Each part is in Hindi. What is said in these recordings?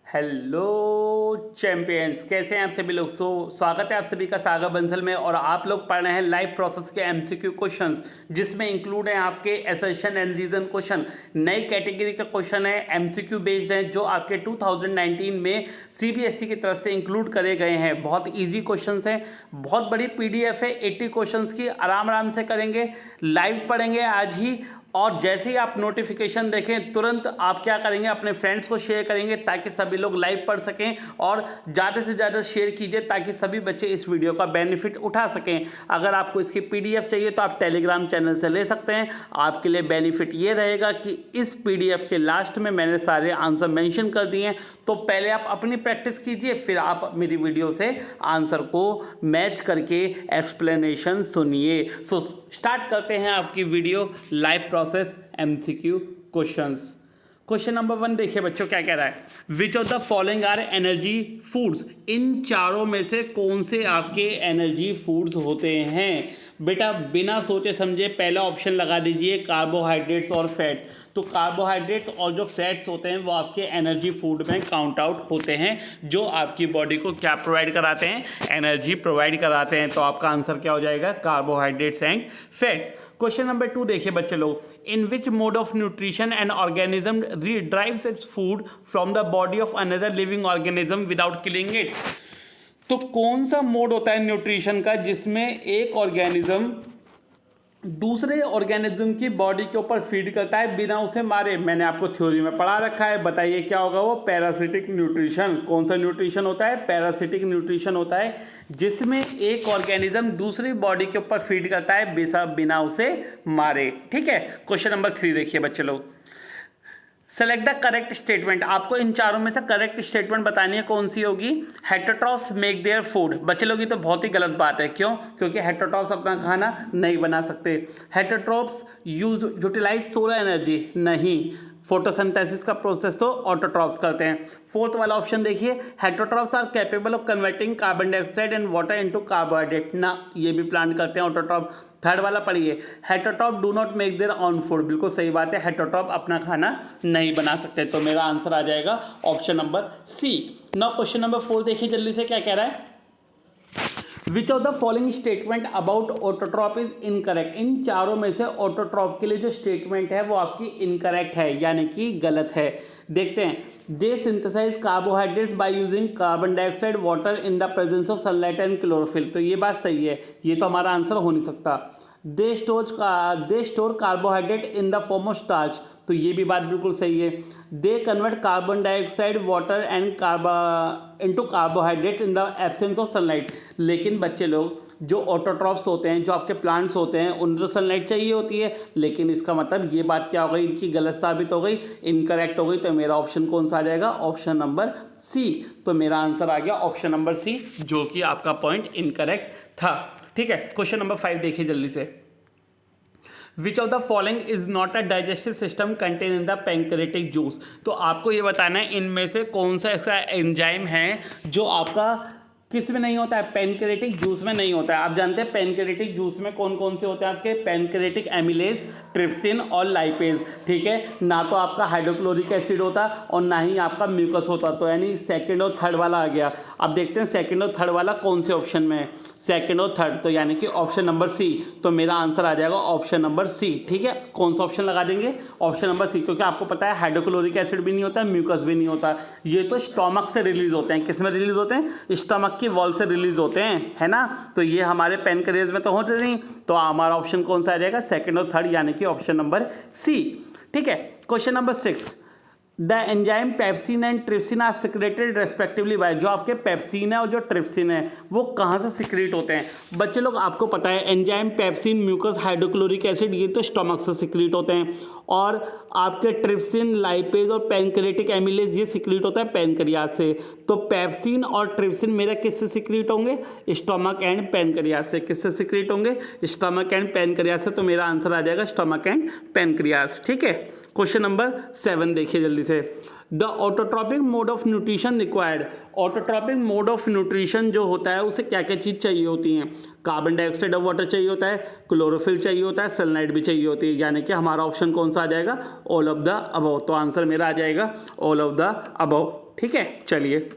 हेलो चैंपियंस, कैसे हैं आप सभी लोग। स्वागत है आप सभी का सागर बंसल में। और आप लोग पढ़ रहे हैं लाइव प्रोसेस के एमसीक्यू क्वेश्चंस, जिसमें इंक्लूड है आपके असर्शन एंड रीजन क्वेश्चन। नई कैटेगरी का क्वेश्चन है, एमसीक्यू बेस्ड है, जो आपके 2019 में सीबीएसई की तरफ से इंक्लूड करे गए हैं। बहुत ईजी क्वेश्चंस हैं, बहुत बड़ी पीडीएफ है 80 क्वेश्चंस की। आराम आराम से करेंगे, लाइव पढ़ेंगे आज ही। और जैसे ही आप नोटिफिकेशन देखें तुरंत आप क्या करेंगे, अपने फ्रेंड्स को शेयर करेंगे ताकि सभी लोग लाइव पढ़ सकें। और ज़्यादा से ज़्यादा शेयर कीजिए ताकि सभी बच्चे इस वीडियो का बेनिफिट उठा सकें। अगर आपको इसकी पीडीएफ चाहिए तो आप टेलीग्राम चैनल से ले सकते हैं। आपके लिए बेनिफिट ये रहेगा कि इस पीडीएफ के लास्ट में मैंने सारे आंसर मेंशन कर दिए हैं, तो पहले आप अपनी प्रैक्टिस कीजिए, फिर आप मेरी वीडियो से आंसर को मैच करके एक्सप्लेनेशन सुनिए। सो स्टार्ट करते हैं आपकी video live process MCQ questions. Question number 1 देखिए बच्चों, क्या कह रहा है। Which of the following are energy foods. इन चारों में से कौन से आपके एनर्जी फूड्स होते हैं। बेटा बिना सोचे समझे पहला ऑप्शन लगा दीजिए, कार्बोहाइड्रेट्स और फैट्स। तो कार्बोहाइड्रेट्स और जो फैट्स होते हैं वो आपके एनर्जी फूड में काउंट आउट होते हैं, जो आपकी बॉडी को क्या प्रोवाइड कराते हैं, एनर्जी प्रोवाइड कराते हैं। तो आपका आंसर क्या हो जाएगा, carbohydrates and fats. Question number 2 देखिए बच्चे लोग। In which mode of nutrition an organism derives its food from the body of another living organism without killing it. तो कौन सा मोड होता है न्यूट्रिशन का जिसमें एक ऑर्गेनिज्म दूसरे ऑर्गेनिज्म की बॉडी के ऊपर फीड करता है बिना उसे मारे। मैंने आपको थ्योरी में पढ़ा रखा है, बताइए क्या होगा वो। Parasitic nutrition. कौन सा न्यूट्रिशन होता है, पैरासिटिक न्यूट्रिशन होता है, जिसमें एक ऑर्गेनिज्म दूसरी बॉडी के ऊपर फीड करता है बिना उसे मारे। ठीक है। क्वेश्चन नंबर 3 देखिए बच्चे लोग। Select the correct statement. आपको इन चारों में से करेक्ट स्टेटमेंट बतानी है, कौन सी होगी। Heterotrophs make their food. बच्चे लोग ये तो बहुत ही गलत बात है। क्यों? क्योंकि हेटेरोट्रॉप्स अपना खाना नहीं बना सकते। Heterotrophs utilise solar energy. नहीं, फोटोसिंथेसिस का प्रोसेस तो ऑटोट्रॉप्स करते हैं। 4th वाला ऑप्शन देखिए, heterotrophs are capable of converting carbon dioxide and water into carbohydrate. ना, ये भी प्लांट करते हैं ऑटोट्रॉप। 3rd वाला पढ़िए, heterotroph do not make their own food. बिल्कुल सही बात है, हेटेरोट्रॉप अपना खाना नहीं बना सकते। तो मेरा आंसर आ जाएगा option number C. Now question number 4 देखिए जल्दी से, क्या कह रहा है। Which of the following statement about autotroph is incorrect. इन चारों में से ऑटोट्रॉप के लिए जो स्टेटमेंट है वो आपकी इनकरेक्ट है, यानी कि गलत है। देखते हैं। They synthesize carbohydrates by using carbon dioxide water in the presence of sunlight and chlorophyll. तो ये बात सही है, ये तो हमारा आंसर हो नहीं सकता। They store carbohydrate in the form of starch. तो ये भी बात बिल्कुल सही है। They convert carbon dioxide water and into carbohydrates in the absence of sunlight. लेकिन बच्चे लोग, जो ऑटोट्रॉप्स होते हैं, जो आपके प्लांट्स होते हैं, उनको सनलाइट चाहिए होती है। लेकिन इसका मतलब ये बात क्या हो गई, इनकी गलत साबित हो गई, इनकरेक्ट हो गई। तो मेरा ऑप्शन कौन सा आ जाएगा, ऑप्शन नंबर सी। तो मेरा आंसर आ गया ऑप्शन नंबर सी, जो कि आपका पॉइंट इनकरेक्ट था। ठीक है। क्वेश्चन नंबर 5 देखिए जल्दी से। विच of the following is not a digestive system contain in the pancreatic juice. तो आपको ये बताना है इनमें से कौन सा ऐसा एंजाइम है जो आपका किस में नहीं होता है, पैनक्रेटिक जूस में नहीं होता है। आप जानते हैं पैनक्रेटिक जूस में कौन कौन से होते हैं आपके, पैनक्रेटिक एमिलेज, ट्रिप्सिन और लाइपेज। ठीक है। ना तो आपका हाइड्रोक्लोरिक एसिड होता और ना ही आपका म्यूकस होता। तो यानी 2nd और 3rd वाला आ गया। अब देखते हैं 2nd और 3rd वाला कौन से ऑप्शन में है। 2nd और 3rd, तो यानी कि ऑप्शन नंबर सी। तो मेरा आंसर आ जाएगा ऑप्शन नंबर सी। ठीक है। कौन सा ऑप्शन लगा देंगे, ऑप्शन नंबर सी, क्योंकि आपको पता है हाइड्रोक्लोरिक एसिड भी नहीं होता, म्यूकस भी नहीं होता। ये तो स्टोमक से रिलीज होते हैं। किस में रिलीज होते हैं, स्टोमक की वॉल से रिलीज होते हैं, है ना। तो ये हमारे पैनक्रियाज में तो होते नहीं। तो हमारा ऑप्शन कौन सा आ जाएगा, 2nd और 3rd, यानी कि ऑप्शन नंबर सी। ठीक है। Question number 6। The enzyme pepsin and trypsin are secreted respectively by. जो आपके पेप्सिन है और जो ट्रिप्सिन है वो कहाँ से सिक्रेट होते हैं। बच्चे लोग आपको पता है enzyme pepsin, mucus, hydrochloric acid, ये तो स्टोमक से सिक्रेट होते हैं। और आपके ट्रिप्सिन, लाइपेज और पैनक्रेटिक एमिलेज ये सिक्रेट होता है पैनक्रियाज से। तो पेप्सिन और ट्रिप्सिन मेरा किससे सिक्रेट होंगे, स्टोमक एंड पैनक्रियाज से। किससे सिक्रेट होंगे, स्टोमक एंड पैनक्रियाज से। तो मेरा आंसर आ जाएगा स्टोमक एंड पैनक्रियाज। ठीक है। क्वेश्चन नंबर 7 देखिए जल्दी से। The autotrophic mode of nutrition required, autotrophic mode of nutrition जो होता है उसे क्या क्या चीज़ चाहिए होती हैं, कार्बन डाइऑक्साइड ऑफ वाटर चाहिए होता है, क्लोरोफिल चाहिए होता है, सनलाइट भी चाहिए होती है, यानी कि हमारा ऑप्शन कौन सा आ जाएगा, ऑल ऑफ द अबव। तो आंसर मेरा आ जाएगा ऑल ऑफ द अबव। ठीक है, चलिए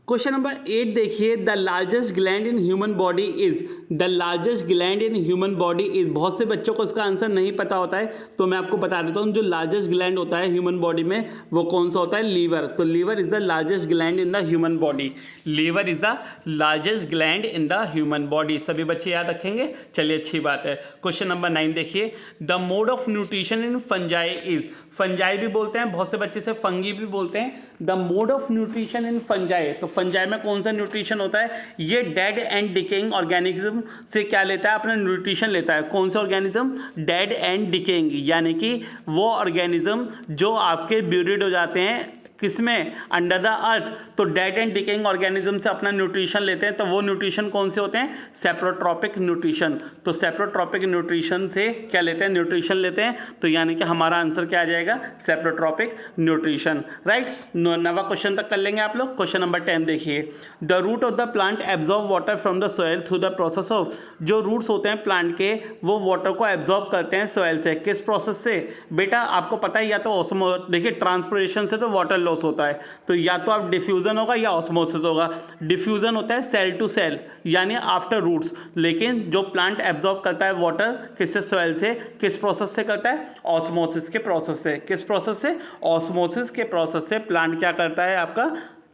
क्वेश्चन नंबर 8 देखिए, the largest gland in human body is, the largest gland in human body is, बहुत से बच्चों को इसका आंसर नहीं पता होता है, तो मैं आपको बता देता हूँ जो लार्जेस्ट ग्लैंड होता है ह्यूमन बॉडी में वो कौन सा होता है, लीवर। तो liver is the largest gland in the human body, liver is the largest gland in the human body. सभी बच्चे याद रखेंगे, चलिए अच्छी बात है। क्वेश्चन नंबर 9 देखिए, the mode of nutrition in fungi is, fungi भी बोलते हैं, बहुत से बच्चे से फंगी भी बोलते हैं। The mode of nutrition in fungi, तो फंजाई में कौन सा न्यूट्रिशन होता है, ये डेड एंड डिकेइंग ऑर्गेनिज्म से क्या लेता है, अपना न्यूट्रिशन लेता है। कौन सा ऑर्गेनिज्म, डेड एंड डिकेइंग, यानी कि वो ऑर्गेनिज्म जो आपके ब्यूरिड हो जाते हैं किसमें, अंडर द अर्थ, तो डेड एंड डिकेइंग ऑर्गेनिज्म से अपना न्यूट्रिशन लेते हैं। तो वो न्यूट्रिशन कौन से होते हैं, सेप्रोट्रॉपिक न्यूट्रिशन। तो सेप्रोट्रॉपिक न्यूट्रिशन से क्या लेते हैं, न्यूट्रिशन लेते हैं, तो यानी कि हमारा आंसर क्या आ जाएगा, सेप्रोट्रॉपिक न्यूट्रिशन। राइट, नवा क्वेश्चन तक कर लेंगे आप लोग। क्वेश्चन नंबर 10 देखिए, the root of the plant absorb water from the soil through the process of, जो रूट्स होते हैं प्लांट के वो वाटर को एब्जॉर्ब करते हैं सॉइल से, किस प्रोसेस से, बेटा आपको पता है, या तो ऑस्मो, देखिए ट्रांसपिरेशन से तो वाटर लॉस होता है, तो या तो आप डिफ्यूजन होगा या ऑस्मोसिस होगा। डिफ्यूजन होता है सेल टू सेल यानी आफ्टर रूट्स, लेकिन जो प्लांट एब्जॉर्ब करता है वाटर किससे, सॉइल से, किस प्रोसेस से करता है, ऑस्मोसिस के प्रोसेस से। किस प्रोसेस से, ऑस्मोसिस के प्रोसेस से प्लांट क्या करता है, आपका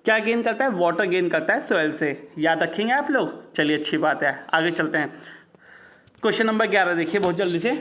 क्या गेन करता है, वाटर गेन करता है सॉइल से। याद रखेंगे आप लोग, चलिए अच्छी बात है, आगे चलते हैं। क्वेश्चन नंबर 11 देखिए बहुत जल्दी से।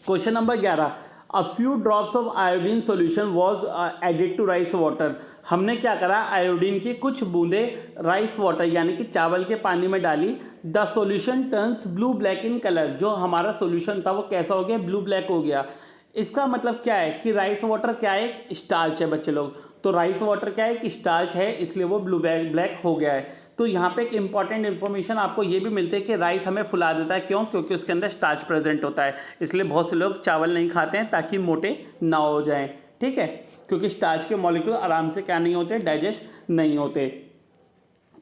Question number 11, a few drops of iodine solution was added to rice water, हमने क्या करा, आयोडीन की कुछ बूंदे राइस वाटर यानी कि चावल के पानी में डाली। The solution turns blue black in colour, जो हमारा सॉल्यूशन था वो कैसा हो गया, ब्लू ब्लैक हो गया। इसका मतलब क्या है कि राइस वाटर क्या है, एक स्टार्च है बच्चे लोग, तो राइस वाटर क्या है, एक स्टार्च है, इसलिए वो ब्लू ब्लैक हो गया है। तो यहाँ पे एक इंपॉर्टेंट इन्फॉर्मेशन आपको ये भी मिलती है कि राइस हमें फुला देता है, क्यों, क्योंकि उसके अंदर स्टार्च प्रेजेंट होता है, इसलिए बहुत से लोग चावल नहीं खाते हैं ताकि मोटे ना हो जाएं। ठीक है, क्योंकि स्टार्च के मॉलिक्यूल आराम से क्या नहीं होते, डाइजेस्ट नहीं होते।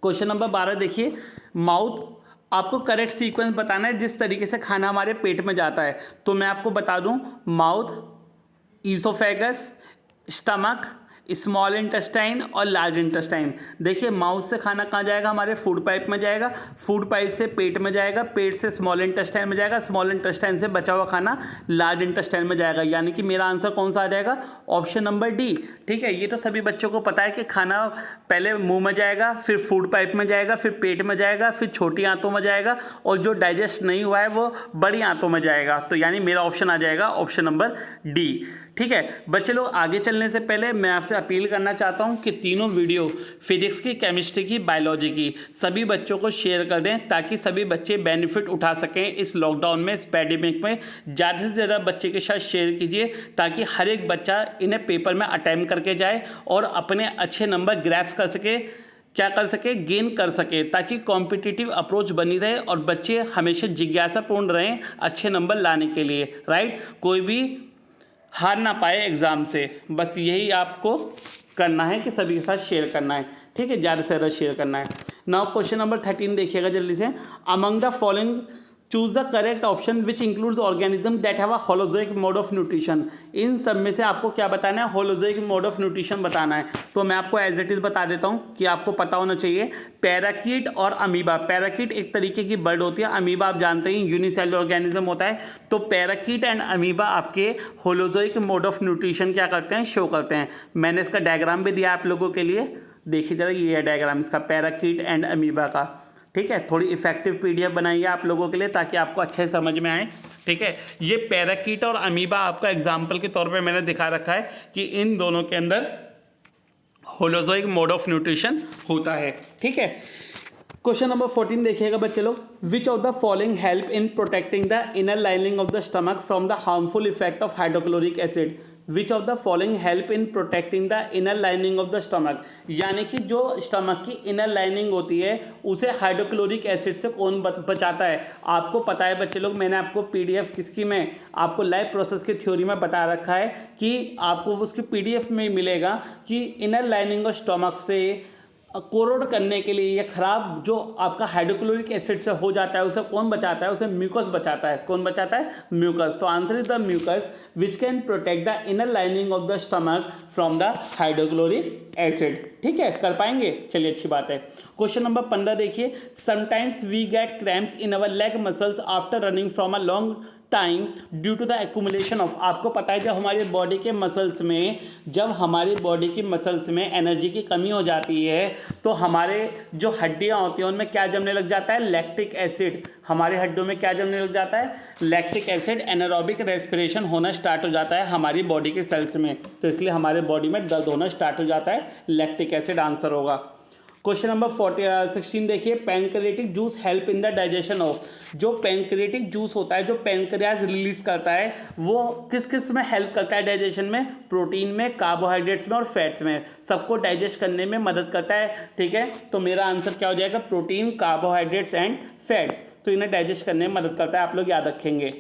क्वेश्चन नंबर 12 देखिए, माउथ, आपको करेक्ट सीक्वेंस बताना है जिस तरीके से खाना हमारे पेट में जाता है। तो मैं आपको बता दूं, mouth, oesophagus, stomach, small intestine और लार्ज इंटेस्टाइन। देखिए माउथ से खाना कहाँ जाएगा, हमारे फूड पाइप में जाएगा, फूड पाइप से पेट में जाएगा, पेट से स्मॉल इंटेस्टाइन में जाएगा, स्मॉल इंटेस्टाइन से बचा हुआ खाना लार्ज इंटेस्टाइन में जाएगा, यानी कि मेरा आंसर कौन सा आ जाएगा, ऑप्शन नंबर डी। ठीक है, ये तो सभी बच्चों को पता है कि खाना पहले मुंह में जाएगा, फिर फूड पाइप में जाएगा, फिर पेट में जाएगा, फिर छोटी आंतों में जाएगा, और जो डाइजेस्ट नहीं हुआ है वो बड़ी आंतों में जाएगा। तो यानी मेरा ऑप्शन आ जाएगा ऑप्शन नंबर डी। ठीक है बच्चे लोग, आगे चलने से पहले मैं आपसे अपील करना चाहता हूं कि तीनों वीडियो फिजिक्स की, केमिस्ट्री की, बायोलॉजी की सभी बच्चों को शेयर कर दें ताकि सभी बच्चे बेनिफिट उठा सकें इस लॉकडाउन में, इस पैंडेमिक में। ज़्यादा से ज़्यादा बच्चे के साथ शेयर कीजिए ताकि हर एक बच्चा इन्हें पेपर में अटेम्प्ट करके जाए और अपने अच्छे नंबर ग्रैप्स कर सके, क्या कर सके, गेन कर सके, ताकि कॉम्पिटिटिव अप्रोच बनी रहे और बच्चे हमेशा जिज्ञासापूर्ण रहें अच्छे नंबर लाने के लिए। राइट, कोई भी हार ना पाए एग्ज़ाम से, बस यही आपको करना है कि सभी के साथ शेयर करना है। ठीक है, ज़्यादा से ज़्यादा शेयर करना है। नाउ क्वेश्चन नंबर 13 देखिएगा जल्दी से, among the following choose the correct option which includes organism that have a holozoic mode of nutrition. इन सब में से आपको क्या बताना है, होलोजोइक मोड ऑफ न्यूट्रिशन बताना है। तो मैं आपको एज इट इज़ बता देता हूँ कि आपको पता होना चाहिए। पैराकीट और अमीबा, पैराकीट एक तरीके की बर्ड होती है, अमीबा आप जानते हैं यूनिसेलुलर ऑर्गेनिज्म होता है। तो पैराकीट एंड अमीबा आपके होलोजोइक मोड ऑफ न्यूट्रिशन क्या करते हैं, शो करते हैं। मैंने इसका डायग्राम भी दिया आप लोगों के लिए, देखिए जरा, ये है डायग्राम इसका पैराकीट एंड अमीबा का। ठीक है, थोड़ी इफेक्टिव पीडीएफ बनाई है आप लोगों के लिए ताकि आपको अच्छे समझ में आए। ठीक है, ये पैराकीट और अमीबा आपका एग्जाम्पल के तौर पे मैंने दिखा रखा है कि इन दोनों के अंदर होलोजोइक मोड ऑफ न्यूट्रिशन होता है। ठीक है, क्वेश्चन नंबर 14 देखिएगा बच्चे लोग, विच of the following help in protecting the inner lining of the stomach from the harmful effect of hydrochloric acid. Which of the following help in protecting the inner lining of the stomach, यानी कि जो स्टमक की इनर लाइनिंग होती है उसे हाइड्रोक्लोरिक एसिड से कौन बचाता है। आपको पता है बच्चे लोग, मैंने आपको पीडीएफ किसकी में आपको लाइफ प्रोसेस की थ्योरी में बता रखा है कि आपको उसकी पीडीएफ में मिलेगा कि इनर लाइनिंग ऑफ स्टमक से कोरोड करने के लिए या खराब जो आपका हाइड्रोक्लोरिक एसिड से हो जाता है उसे कौन बचाता है, उसे म्यूकस बचाता है। कौन बचाता है? म्यूकस। तो answer is the mucus which can protect the inner lining of the stomach from the hydrochloric acid. ठीक है, कर पाएंगे, चलिए अच्छी बात है। क्वेश्चन नंबर 15 देखिए, sometimes we get cramps in our leg muscles after running from a long time due to the accumulation of. आपको पता है जब हमारी बॉडी के मसल्स में एनर्जी की कमी हो जाती है तो हमारे जो हड्डियां होती हैं उनमें क्या जमने लग जाता है? Lactic acid. हमारे हड्डियों में क्या जमने लग जाता है? Lactic acid. एनारोबिक रेस्पिरेशन होना स्टार्ट हो जाता है हमारी बॉडी के सेल्स में, तो इसलिए हमारे बॉडी में दर्द होना स्टार्ट हो जाता है। लैक्टिक एसिड आंसर होगा। क्वेश्चन नंबर 16 देखिए, pancreatic juice help in the digestion of. जो पैंक्रियाटिक जूस होता है, जो पैंक्रियाज रिलीज करता है, वो किस किस में हेल्प करता है डाइजेशन में? प्रोटीन में, कार्बोहाइड्रेट्स में और फैट्स में, सबको डाइजेस्ट करने में मदद करता है। ठीक है, तो मेरा आंसर क्या हो जाएगा? प्रोटीन, कार्बोहाइड्रेट्स एंड फैट्स, तो इन्हें डाइजेस्ट करने में मदद करता है, आप लोग याद रखेंगे।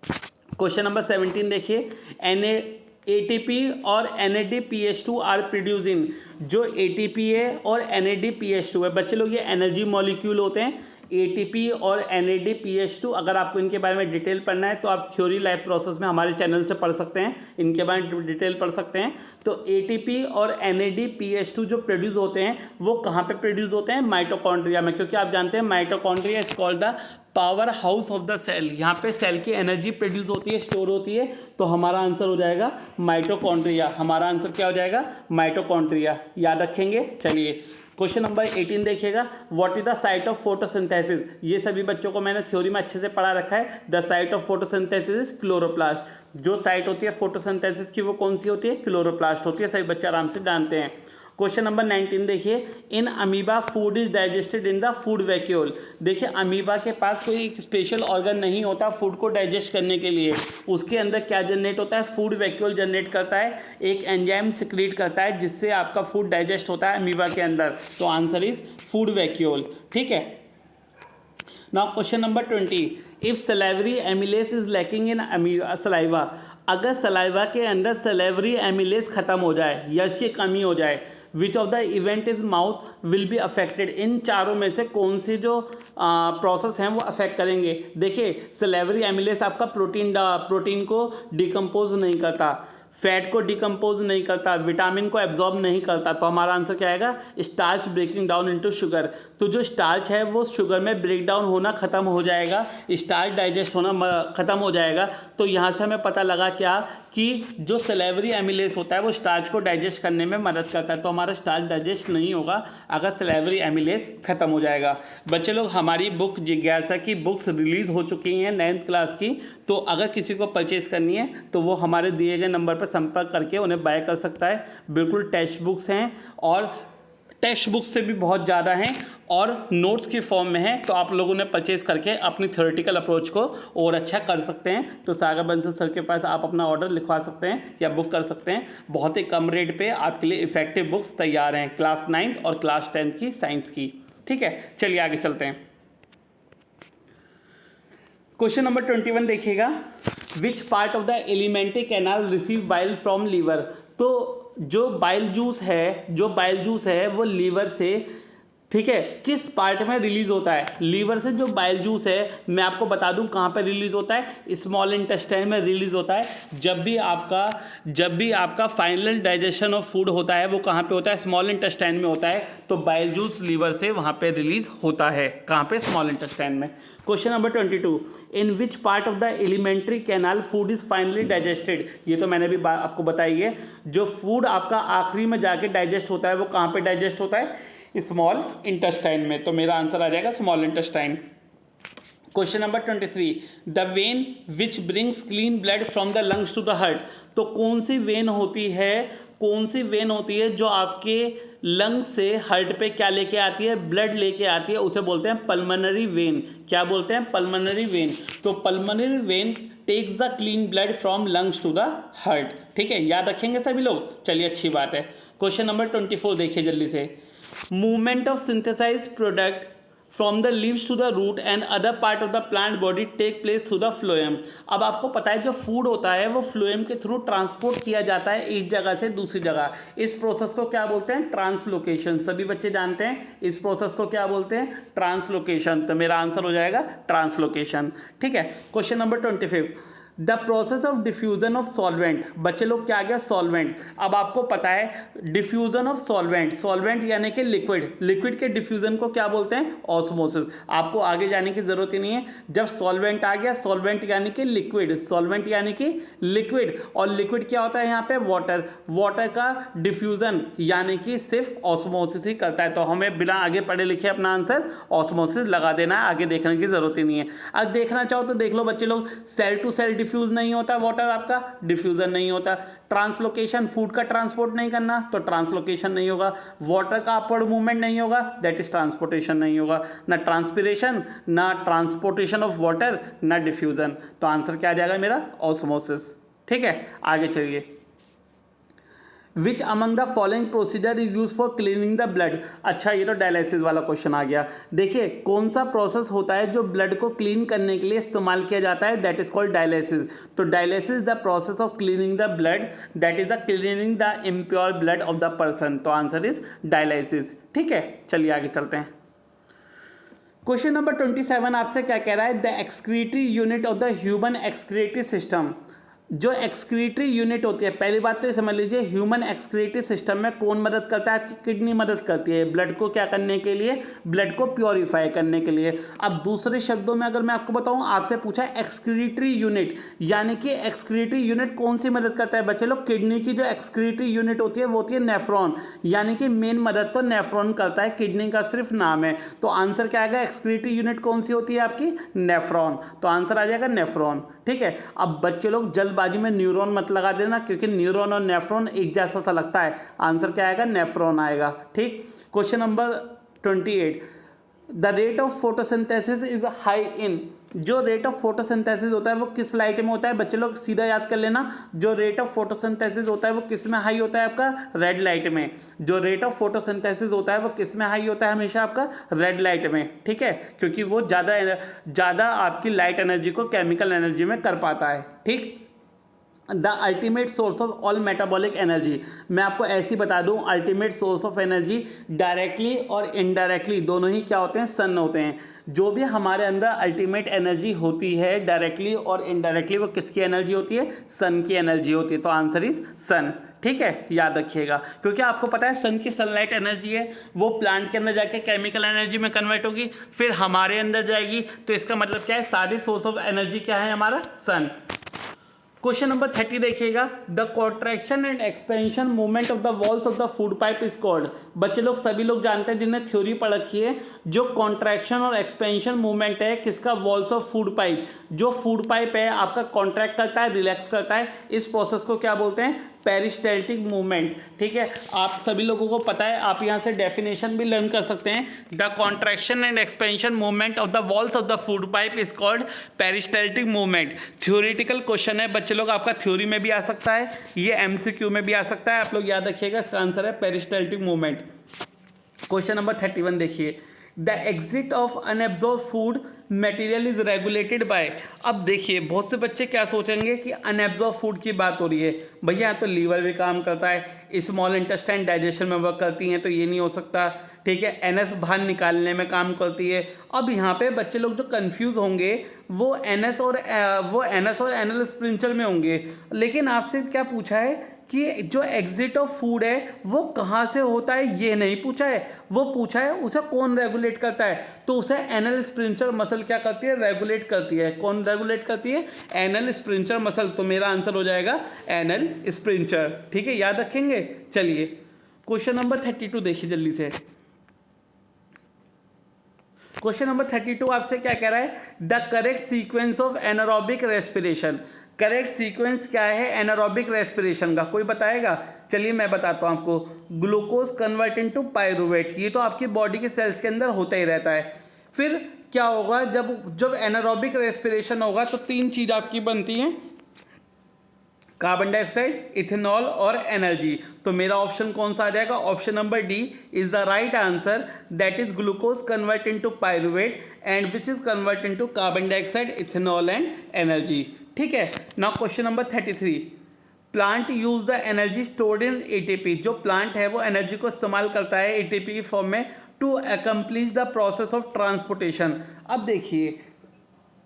क्वेश्चन नंबर 17 देखिए, ATP और NADPH2 आर प्रोड्यूसिंग। जो ATP है और NADPH2 है बच्चे लोग, ये एनर्जी मॉलिक्यूल होते हैं। ATP और NADPH2, अगर आपको इनके बारे में डिटेल पढ़ना है तो आप थ्योरी लाइफ प्रोसेस में हमारे चैनल से पढ़ सकते हैं, इनके बारे में डिटेल पढ़ सकते हैं। तो ATP और NADPH2 जो प्रोड्यूस होते हैं वो कहाँ पे प्रोड्यूस होते हैं? माइटोकॉन्ड्रिया में, क्योंकि आप जानते हैं mitochondria is called the power house of the cell. यहाँ पे सेल की एनर्जी प्रोड्यूस होती है, स्टोर होती है, तो हमारा आंसर हो जाएगा माइटोकॉन्ड्रिया। हमारा आंसर क्या हो जाएगा? माइटोकॉन्ड्रिया, याद रखेंगे। चलिए क्वेश्चन नंबर 18 देखिएगा, what is the site of photosynthesis. ये सभी बच्चों को मैंने थ्योरी में अच्छे से पढ़ा रखा है। The site of photosynthesis chloroplast. जो साइट होती है फोटोसिंथेसिस की वो कौन सी होती है? क्लोरोप्लास्ट होती है, सभी बच्चे आराम से जानते हैं। क्वेश्चन नंबर 19 देखिए, in amoeba food is digested in the food vacuole. देखिए अमीबा के पास कोई एक स्पेशल ऑर्गन नहीं होता फूड को डाइजेस्ट करने के लिए, उसके अंदर क्या जनरेट होता है? फूड वैक्यूल जनरेट करता है, एक एंजाइम सिक्रीट करता है जिससे आपका फूड डाइजेस्ट होता है अमीबा के अंदर। तो आंसर इज फूड वैक्यूल। ठीक है, now question number 20, if salivary amylase is lacking in saliva. अगर सलाइवा के अंदर सलाइवरी एमिलेस खत्म हो जाए या इसकी कमी हो जाए, which of the event is mouth will be affected. इन चारों में से कौन सी जो प्रोसेस हैं वो अफेक्ट करेंगे? देखिए सलाइवरी एमिलेस आपका प्रोटीन को डिकम्पोज नहीं करता, फैट को डिकम्पोज नहीं करता, विटामिन को एब्जॉर्ब नहीं करता, तो हमारा आंसर क्या आएगा? Starch breaking down into sugar. तो जो स्टार्च है वो शुगर में ब्रेक डाउन होना ख़त्म हो जाएगा, स्टार्च डाइजेस्ट होना ख़त्म हो जाएगा। तो यहाँ से हमें पता लगा क्या कि जो सलाइवरी एमिलेस होता है वो स्टार्च को डाइजेस्ट करने में मदद करता है, तो हमारा स्टार्च डाइजेस्ट नहीं होगा अगर सलाइवरी एमिलेस खत्म हो जाएगा। बच्चे लोग हमारी बुक जिज्ञासा की बुक्स रिलीज़ हो चुकी हैं 9th क्लास की, तो अगर किसी को परचेज करनी है तो वो हमारे दिए गए नंबर पर संपर्क करके उन्हें बाय कर सकता है। बिल्कुल टेक्स्ट बुक्स हैं और टेक्स्ट बुक्स से भी बहुत ज़्यादा हैं और नोट्स की फॉर्म में है, तो आप लोगों ने परचेज करके अपनी थ्योरेटिकल अप्रोच को और अच्छा कर सकते हैं। तो सागर बंसल सर के पास आप अपना ऑर्डर लिखवा सकते हैं या बुक कर सकते हैं। बहुत ही कम रेट पे आपके लिए इफेक्टिव बुक्स तैयार हैं क्लास 9th और क्लास 10th की साइंस की। ठीक है, चलिए आगे चलते हैं। क्वेश्चन नंबर 21 देखिएगा, which part of the alimentary canal receive bile from liver. तो जो बाइल जूस है वो लीवर से, ठीक है, किस पार्ट में रिलीज होता है? लीवर से जो बाइल जूस है मैं आपको बता दूं कहाँ पे रिलीज होता है? स्मॉल इंटेस्टाइन में रिलीज होता है। जब भी आपका फाइनल डाइजेशन ऑफ फूड होता है वो कहाँ पे होता है? स्मॉल इंटेस्टाइन में होता है। तो बाइल जूस लीवर से वहाँ पे रिलीज होता है, कहाँ पे? स्मॉल इंटेस्टाइन में। Question number 22, in which part of the alimentary canal food is finally digested. ये तो मैंने भी आपको बताई है, जो फूड आपका आखिरी में जाके डाइजेस्ट होता है वो कहाँ पे डाइजेस्ट होता है? स्मॉल इंटेस्टाइन में। तो मेरा आंसर आ जाएगा small intestine. Question number 23, the vein which brings clean blood from the lungs to the heart. तो कौन सी वेन होती है कौन सी वेन होती है जो आपके लंग से हार्ट पे क्या लेके आती है, ब्लड लेके आती है, उसे बोलते हैं पल्मोनरी वेन। क्या बोलते हैं? Pulmonary vein. तो pulmonary vein takes the clean blood from lungs to the heart. ठीक है, याद रखेंगे सभी लोग। चलिए, अच्छी बात है। क्वेश्चन नंबर 24 देखिए जल्दी से। Movement of synthesise product from the leaves to the root and other part of the plant body take place through the phloem. अब आपको पता है जो फूड होता है वो फ्लोएम के थ्रू ट्रांसपोर्ट किया जाता है एक जगह से दूसरी जगह। इस प्रोसेस को क्या बोलते हैं? ट्रांसलोकेशन। सभी बच्चे जानते हैं इस प्रोसेस को क्या बोलते हैं? ट्रांसलोकेशन। तो मेरा आंसर हो जाएगा ट्रांसलोकेशन। ठीक है, question number 25, the process of diffusion of solvent. बच्चे लोग क्या गया? सॉल्वेंट। अब आपको पता है डिफ्यूजन ऑफ सॉल्वेंट, सॉल्वेंट यानी कि लिक्विड, लिक्विड के डिफ्यूजन को क्या बोलते हैं? ऑस्मोसिस। आपको आगे जाने की जरूरत ही नहीं है। जब सॉल्वेंट आ गया, सॉल्वेंट यानी कि लिक्विड, सॉल्वेंट यानी कि लिक्विड, और लिक्विड क्या होता है यहाँ पे? वाटर। वाटर का डिफ्यूजन यानी कि सिर्फ ऑस्मोसिस ही करता है। तो हमें बिना आगे पढ़े लिखे अपना आंसर ऑस्मोसिस लगा देना है, आगे देखने की जरूरत ही नहीं है। अब देखना चाहो तो देख लो बच्चे लोग, सेल टू सेल डिफ्यूज नहीं होता वाटर, आपका डिफ्यूजन नहीं होता। ट्रांसलोकेशन, फूड का ट्रांसपोर्ट नहीं करना तो ट्रांसलोकेशन नहीं होगा। वाटर का अपवर्ड मूवमेंट नहीं होगा, दैट इज ट्रांसपोर्टेशन नहीं होगा। ना ट्रांसपिरेशन, ना ट्रांसपोर्टेशन ऑफ वाटर, ना डिफ्यूजन। तो आंसर क्या आ जाएगा मेरा? ऑस्मोसिस। ठीक है, आगे चलिए। विच among the following procedure is use for cleaning the blood. अच्छा, ये तो डायलिसिस वाला क्वेश्चन आ गया। देखिए, कौन सा प्रोसेस होता है जो ब्लड को क्लीन करने के लिए इस्तेमाल किया जाता है? That is called dialysis. तो dialysis the process of cleaning the blood, that is the cleaning the impure blood of the person. तो आंसर इज डायलिसिस। ठीक है, चलिए आगे चलते हैं। क्वेश्चन नंबर 27 आपसे क्या कह रहा है? The excretory unit of the human excretory system. जो एक्सक्रीटरी यूनिट होती है, पहली बात तो समझ लीजिए, ह्यूमन एक्सक्रीटरी सिस्टम में कौन मदद करता है? आपकी किडनी मदद करती है ब्लड को क्या करने के लिए? ब्लड को प्योरीफाई करने के लिए। अब दूसरे शब्दों में अगर मैं आपको बताऊं, आपसे पूछा एक्सक्रीटरी यूनिट, यानी कि एक्सक्रीटरी यूनिट कौन सी मदद करता है बच्चे लोग? किडनी की जो एक्सक्रीटरी यूनिट होती है वो होती है नेफ्रॉन, यानी कि मेन मदद तो नेफ्रॉन करता है, किडनी का सिर्फ नाम है। तो आंसर क्या आएगा? एक्सक्रीटरी यूनिट कौन सी होती है आपकी? नेफ्रॉन। तो आंसर आ जाएगा नेफ्रॉन। ठीक है, अब बच्चे लोग जल्दबाजी में न्यूरॉन मत लगा देना, क्योंकि न्यूरॉन और नेफ्रॉन एक जैसा सा लगता है। आंसर क्या आएगा? नेफ्रॉन आएगा। ठीक, question number 28, the rate of photosynthesis is high in. जो रेट ऑफ फोटोसिंथेसिस होता है वो किस लाइट में होता है? बच्चे लोग सीधा याद कर लेना, जो रेट ऑफ फोटोसिंथेसिस होता है वो किस में हाई होता है? आपका रेड लाइट में। जो रेट ऑफ फोटोसिंथेसिस होता है वो किस में हाई होता है? हमेशा आपका रेड लाइट में। ठीक है, क्योंकि वो ज़्यादा आपकी लाइट एनर्जी को केमिकल एनर्जी में कर पाता है। ठीक, the ultimate source of all metabolic energy. मैं आपको ऐसी बता दूं, ultimate source of energy directly और इनडायरेक्टली दोनों ही क्या होते हैं? सन होते हैं। जो भी हमारे अंदर अल्टीमेट एनर्जी होती है डायरेक्टली और इनडायरेक्टली, वो किसकी एनर्जी होती है? सन की एनर्जी होती है। तो आंसर इज सन। ठीक है, याद रखिएगा, क्योंकि आपको पता है सन की सनलाइट एनर्जी है वो प्लांट के अंदर जाके केमिकल एनर्जी में कन्वर्ट होगी, फिर हमारे अंदर जाएगी। तो इसका मतलब क्या है? सारी सोर्स ऑफ एनर्जी क्या है हमारा? सन। क्वेश्चन नंबर 30 देखिएगा, the contraction and expansion movement of the walls of the food pipe is called. बच्चे लोग सभी लोग जानते हैं जिन्हें थ्योरी पढ़ रखी है, जो कॉन्ट्रैक्शन और एक्सपेंशन मूवमेंट है किसका? Walls of food pipe. जो फूड पाइप है आपका कॉन्ट्रैक्ट करता है, रिलैक्स करता है, इस प्रोसेस को क्या बोलते हैं? Peristaltic movement. ठीक है, आप सभी लोगों को पता है, आप यहाँ से डेफिनेशन भी लर्न कर सकते हैं। The contraction and expansion movement of the walls of the food pipe is called peristaltic movement. Theoretical question है बच्चे लोग, आपका थ्योरी में भी आ सकता है, ये एमसीक्यू में भी आ सकता है। आप लोग याद रखिएगा, इसका आंसर है पेरिस्टैल्टिक मूवमेंट। क्वेश्चन नंबर 31 देखिए, the exit of unabsorbed food material is regulated by. अब देखिए, बहुत से बच्चे क्या सोचेंगे कि अनएब्जॉर्ब फूड की बात हो रही है। भैया तो लीवर भी काम करता है, स्मॉल इंटेस्टाइन डाइजेशन में वर्क करती हैं, तो ये नहीं हो सकता। ठीक है, एनएस बाहर निकालने में काम करती है। अब यहाँ पे बच्चे लोग जो कंफ्यूज होंगे वो एनएस और एनल स्प्रिंचर में होंगे। लेकिन आपसे क्या पूछा है कि जो एग्जिट ऑफ फूड है वो कहाँ से होता है, ये नहीं पूछा है। वो पूछा है उसे कौन रेगुलेट करता है, तो उसे एनल स्प्रिंचर मसल क्या करती है? रेगुलेट करती है। कौन रेगुलेट करती है? Anal स्प्रिंचर muscle. तो मेरा आंसर हो जाएगा एनल स्प्रिंचर। ठीक है, याद रखेंगे। चलिए, क्वेश्चन नंबर 32 देखिए जल्दी से। क्वेश्चन नंबर 32 आपसे क्या कह रहा है? The correct sequence of anaerobic respiration. Correct sequence क्या है एनारोबिक रेस्पिरेशन का, कोई बताएगा? चलिए मैं बताता हूँ आपको। ग्लूकोज कन्वर्ट इनटू पायरुवेट, ये तो आपकी बॉडी के सेल्स के अंदर होता ही रहता है। फिर क्या होगा, जब जब एनारोबिक रेस्पिरेशन होगा तो तीन चीज़ आपकी बनती हैं, कार्बन डाइऑक्साइड, इथेनॉल और एनर्जी। तो मेरा ऑप्शन कौन सा आ जाएगा? Option number D is the right answer, that is glucose convert into pyruvate and which is convert into carbon dioxide, ethanol and energy. ठीक है। Now question number 33, plant use the energy stored in ATP. जो प्लांट है वो एनर्जी को इस्तेमाल करता है एटीपी की फॉर्म में to accomplish the process of transportation. अब देखिए,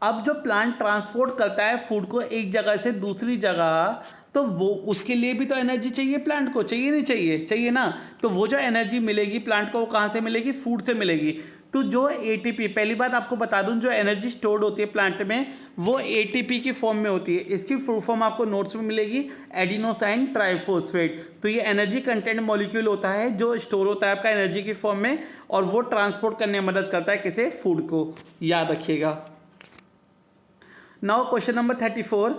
अब जो प्लांट ट्रांसपोर्ट करता है फूड को एक जगह से दूसरी जगह, तो वो उसके लिए भी तो एनर्जी चाहिए प्लांट को, चाहिए नहीं चाहिए? चाहिए ना। तो वो जो एनर्जी मिलेगी प्लांट को वो कहाँ से मिलेगी? फूड से मिलेगी। तो जो एटीपी, पहली बात आपको बता दूं, जो एनर्जी स्टोर्ड होती है प्लांट में वो एटीपी की फॉर्म में होती है। इसकी फुल फॉर्म आपको नोट्स में मिलेगी, एडिनोसाइन ट्राइफॉस्फेट। तो ये एनर्जी कंटेंट मॉलिक्यूल होता है जो स्टोर होता है आपका एनर्जी की फॉर्म में, और वो ट्रांसपोर्ट करने में मदद करता है किसे? फूड को। याद रखिएगा। Now question number 34,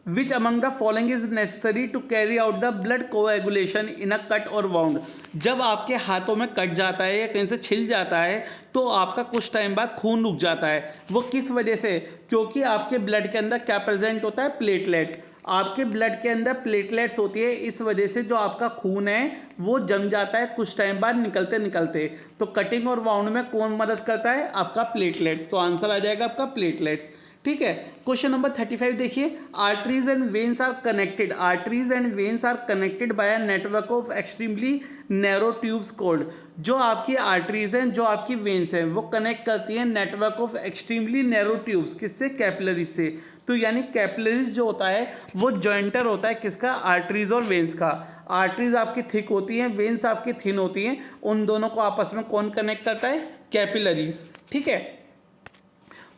which among the following is necessary to carry out the blood coagulation in a cut और वाउंड। जब आपके हाथों में कट जाता है या कहीं से छिल जाता है तो आपका कुछ टाइम बाद खून रुक जाता है। वो किस वजह से? क्योंकि आपके ब्लड के अंदर क्या प्रेजेंट होता है? प्लेटलेट्स। आपके ब्लड के अंदर प्लेटलेट्स होती है, इस वजह से जो आपका खून है वो जम जाता है कुछ टाइम बाद निकलते निकलते। तो कटिंग और वाउंड में कौन मदद करता है? आपका प्लेटलेट्स। तो आंसर आ जाएगा आपका प्लेटलेट्स। ठीक है। क्वेश्चन नंबर 35 देखिए, arteries and veins are connected. Arteries and veins are connected by a network of extremely narrow tubes called. जो आपकी आर्टरीज हैं, जो आपकी वेन्स हैं, वो कनेक्ट करती हैं network of extremely narrow tubes. किससे? कैपिलरीज से। तो यानी कैपिलरीज जो होता है वो जॉइंटर होता है किसका? आर्टरीज और वेन्स का। आर्टरीज आपकी थिक होती हैं, वेन्स आपकी थिन होती हैं, उन दोनों को आपस में कौन कनेक्ट करता है? कैपिलरीज। ठीक है।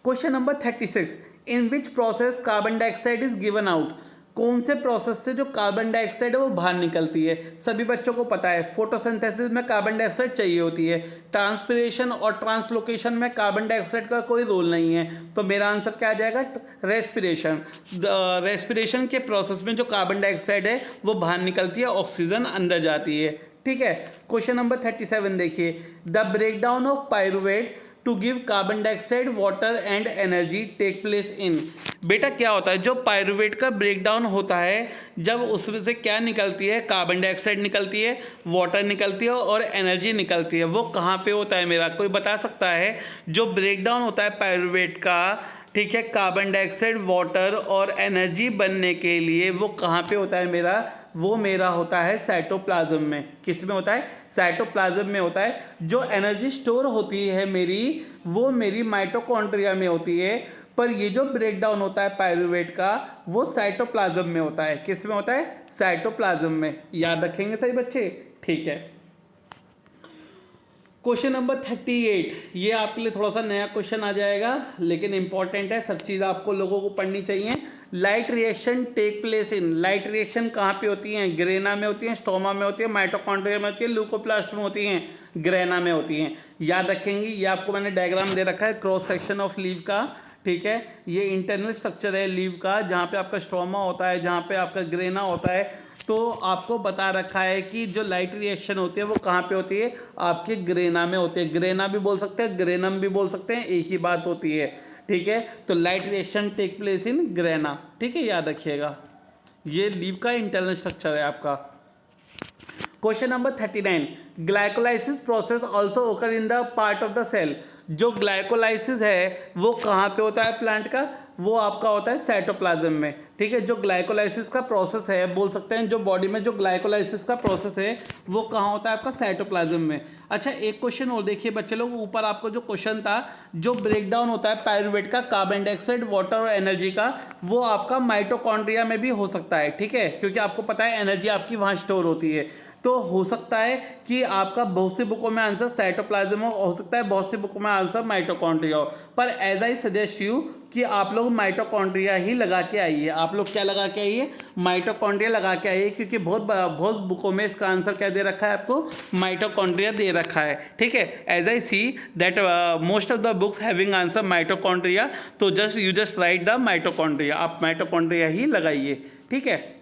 Question number 36, in which process carbon dioxide is given out. कौन से प्रोसेस से जो कार्बन डाइऑक्साइड है वो बाहर निकलती है? सभी बच्चों को पता है, फोटोसिंथेसिस में कार्बन डाइऑक्साइड चाहिए होती है, ट्रांसपिरेशन और ट्रांसलोकेशन में कार्बन डाइऑक्साइड का कोई रोल नहीं है। तो मेरा आंसर क्या आ जाएगा? रेस्पिरेशन। रेस्पिरेशन के प्रोसेस में जो कार्बन डाइऑक्साइड है वो बाहर निकलती है, ऑक्सीजन अंदर जाती है। ठीक है। क्वेश्चन नंबर 37 देखिए, the breakdown of pyruvate to give carbon dioxide, water and energy take place in. बेटा क्या होता है? जो पायरुवेट का ब्रेकडाउन होता है, जब उसमें से क्या निकलती है? कार्बन डाइऑक्साइड निकलती है, वाटर निकलती है और एनर्जी निकलती है। वो कहाँ पे होता है मेरा? कोई बता सकता है? जो ब्रेकडाउन होता है पायरुवेट का, ठीक है, कार्बन डाइऑक्साइड, वाटर और एनर्जी बनने के लिए, वो कहाँ पे होता है मेरा? वो मेरा होता है साइटोप्लाज्म में। किस में होता है? साइटोप्लाज्म में होता है। जो एनर्जी स्टोर होती है मेरी, वो मेरी माइटोकॉन्ड्रिया में होती है, पर ये जो ब्रेकडाउन होता है पायरुवेट का वो साइटोप्लाज्म में होता है। किस में होता है? साइटोप्लाज्म में। याद रखेंगे सही बच्चे? ठीक है। क्वेश्चन नंबर 38, ये आपके लिए थोड़ा सा नया क्वेश्चन आ जाएगा लेकिन इंपॉर्टेंट है, सब चीज़ आपको लोगों को पढ़नी चाहिए। Light reaction take place in. Light reaction कहाँ पे होती हैं? ग्रेना में होती हैं, स्टोमा में होती है, माइटोकॉन्ड्रिया में होती है, ल्यूकोप्लास्ट में होती हैं, ग्रेना में होती हैं। याद रखेंगे। ये आपको मैंने डायग्राम दे रखा है क्रॉस सेक्शन ऑफ लीव का। ठीक है। ये इंटरनल स्ट्रक्चर है लीव का, जहाँ पे आपका स्ट्रोमा होता है, जहाँ पे आपका ग्रेना होता है। तो आपको बता रखा है कि जो लाइट रिएक्शन होती है वो कहाँ पे होती है? आपके ग्रेना में होती है। ग्रेना भी बोल सकते हैं, ग्रेनम भी बोल सकते हैं, एक ही बात होती है। ठीक है। तो light reaction take place in grana. ठीक है, याद रखिएगा। ये लीव का इंटरनल स्ट्रक्चर है आपका। Question number 39, glycolysis process also occur in the part of the cell. जो ग्लाइकोलाइसिस है वो कहाँ पे होता है प्लांट का? वो आपका होता है साइटोप्लाज्म में। ठीक है। जो ग्लाइकोलाइसिस का प्रोसेस है, बोल सकते हैं जो बॉडी में जो ग्लाइकोलाइसिस का प्रोसेस है वो कहाँ होता है? आपका साइटोप्लाज्म में। अच्छा, एक क्वेश्चन और देखिए बच्चे लोग, ऊपर आपको जो क्वेश्चन था, जो ब्रेकडाउन होता है पायरुवेट का कार्बन डाइऑक्साइड, वाटर और एनर्जी का, वो आपका माइटोकॉन्ड्रिया में भी हो सकता है। ठीक है, क्योंकि आपको पता है एनर्जी आपकी वहाँ स्टोर होती है। तो हो सकता है कि आपका बहुत सी बुकों में आंसर साइटोप्लाज्म हो सकता है बहुत सी बुकों में आंसर माइटोकॉन्ड्रिया हो, पर एज आई सजेस्ट यू कि आप लोग माइटोकॉन्ड्रिया ही लगा के आइए। आप लोग क्या लगा के आइए? माइटोकॉन्ड्रिया लगा के आइए, क्योंकि बहुत बुकों में इसका आंसर क्या दे रखा है आपको? माइटोकॉन्ड्रिया दे रखा है। ठीक है, as I see that most of the books having answer mitochondria, तो you just write the mitochondria, आप माइटोकॉन्ड्रिया ही लगाइए। ठीक है,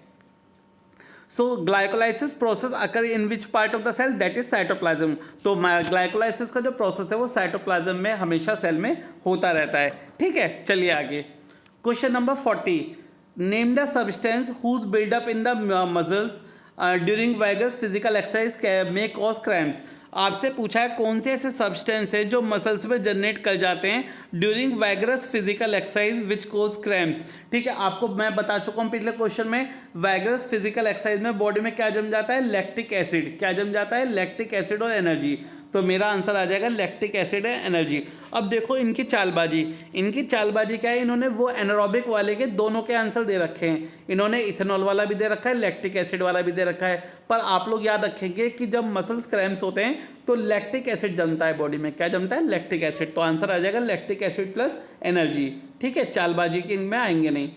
so glycolysis process occur in which part of the cell? That is cytoplasm. तो ग्लाइकोलाइसिस का जो प्रोसेस है वो साइटोप्लाज्म में हमेशा सेल में होता रहता है। ठीक है, चलिए आगे। Question number 40, name the substance whose buildup in the muscles during vigorous physical exercise may cause cramps. आपसे पूछा है कौन से ऐसे सब्सटेंस है जो मसल्स में जनरेट कर जाते हैं during vigorous physical exercise which cause cramps. ठीक है, आपको मैं बता चुका हूँ पिछले क्वेश्चन में, वैगरस फिजिकल एक्सरसाइज में बॉडी में क्या जम जाता है? Lactic acid. क्या जम जाता है? लैक्टिक एसिड और एनर्जी। तो मेरा आंसर आ जाएगा लैक्टिक एसिड है एनर्जी। अब देखो इनकी चालबाजी क्या है? इन्होंने वो एनारोबिक वाले के दोनों के आंसर दे रखे हैं। इन्होंने इथेनॉल वाला भी दे रखा है, लैक्टिक एसिड वाला भी दे रखा है। पर आप लोग याद रखेंगे कि जब मसल्स क्रैम्प्स होते हैं तो लैक्टिक एसिड जमता है बॉडी में। क्या जमता है? Lactic acid. तो आंसर आ जाएगा लैक्टिक एसिड प्लस एनर्जी। ठीक है, चालबाजी के इनमें आएंगे नहीं।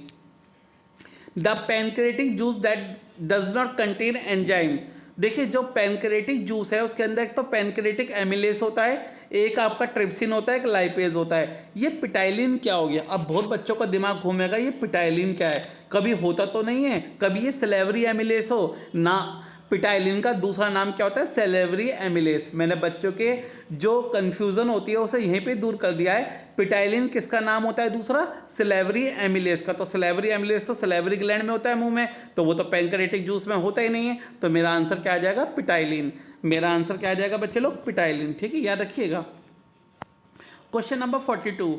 The pancreatic juice that does not contain enzyme. देखिए, जो पैनक्रेटिक जूस है उसके अंदर एक तो पैनक्रेटिक एमिलेस होता है, एक आपका ट्रिप्सिन होता है, एक लाइपेज होता है। ये पिटाइलिन क्या हो गया? अब बहुत बच्चों का दिमाग घूमेगा ये पिटाइलिन क्या है। कभी होता तो नहीं है, कभी ये सेलेवरी एमिलेस हो ना। पिटाइलिन का दूसरा नाम क्या होता है? Salivary amylase. मैंने बच्चों के जो कन्फ्यूज़न होती है उसे यहीं पे दूर कर दिया है। पिटाइलिन किसका नाम होता है दूसरा? सेलेवरी एमिलेस का। तो सेलेवरी एमिलेस तो सेलेवरी ग्लैंड में होता है मुंह में, तो वो तो पैनक्रेटिक जूस में होता ही नहीं है। तो मेरा आंसर क्या आ जाएगा? पिटाइलिन। मेरा आंसर क्या आ जाएगा बच्चे लोग? पिटाइलिन। ठीक है, याद रखिएगा। Question number 42,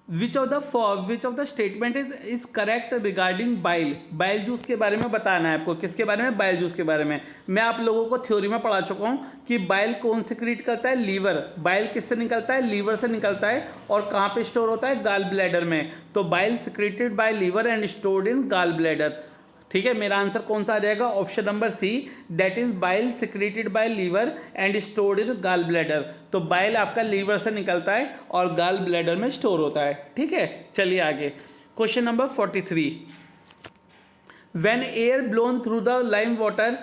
which of the statement is correct regarding bile. Bile juice के बारे में बताना है आपको। किसके बारे में? बाइल जूस के बारे में। मैं आप लोगों को थ्योरी में पढ़ा चुका हूँ कि बाइल कौन सिक्रीट करता है? लीवर। बाइल किससे निकलता है? लीवर से निकलता है। और कहाँ पे स्टोर होता है? गाल ब्लैडर में। तो bile secreted by liver and stored in gall bladder. ठीक है, मेरा आंसर कौन सा आ जाएगा? Option number C, that is bile secreted by liver and stored in gall bladder. तो बाइल आपका लीवर से निकलता है और गाल ब्लैडर में स्टोर होता है। ठीक है, चलिए आगे। Question number 43, when air blown through the lime water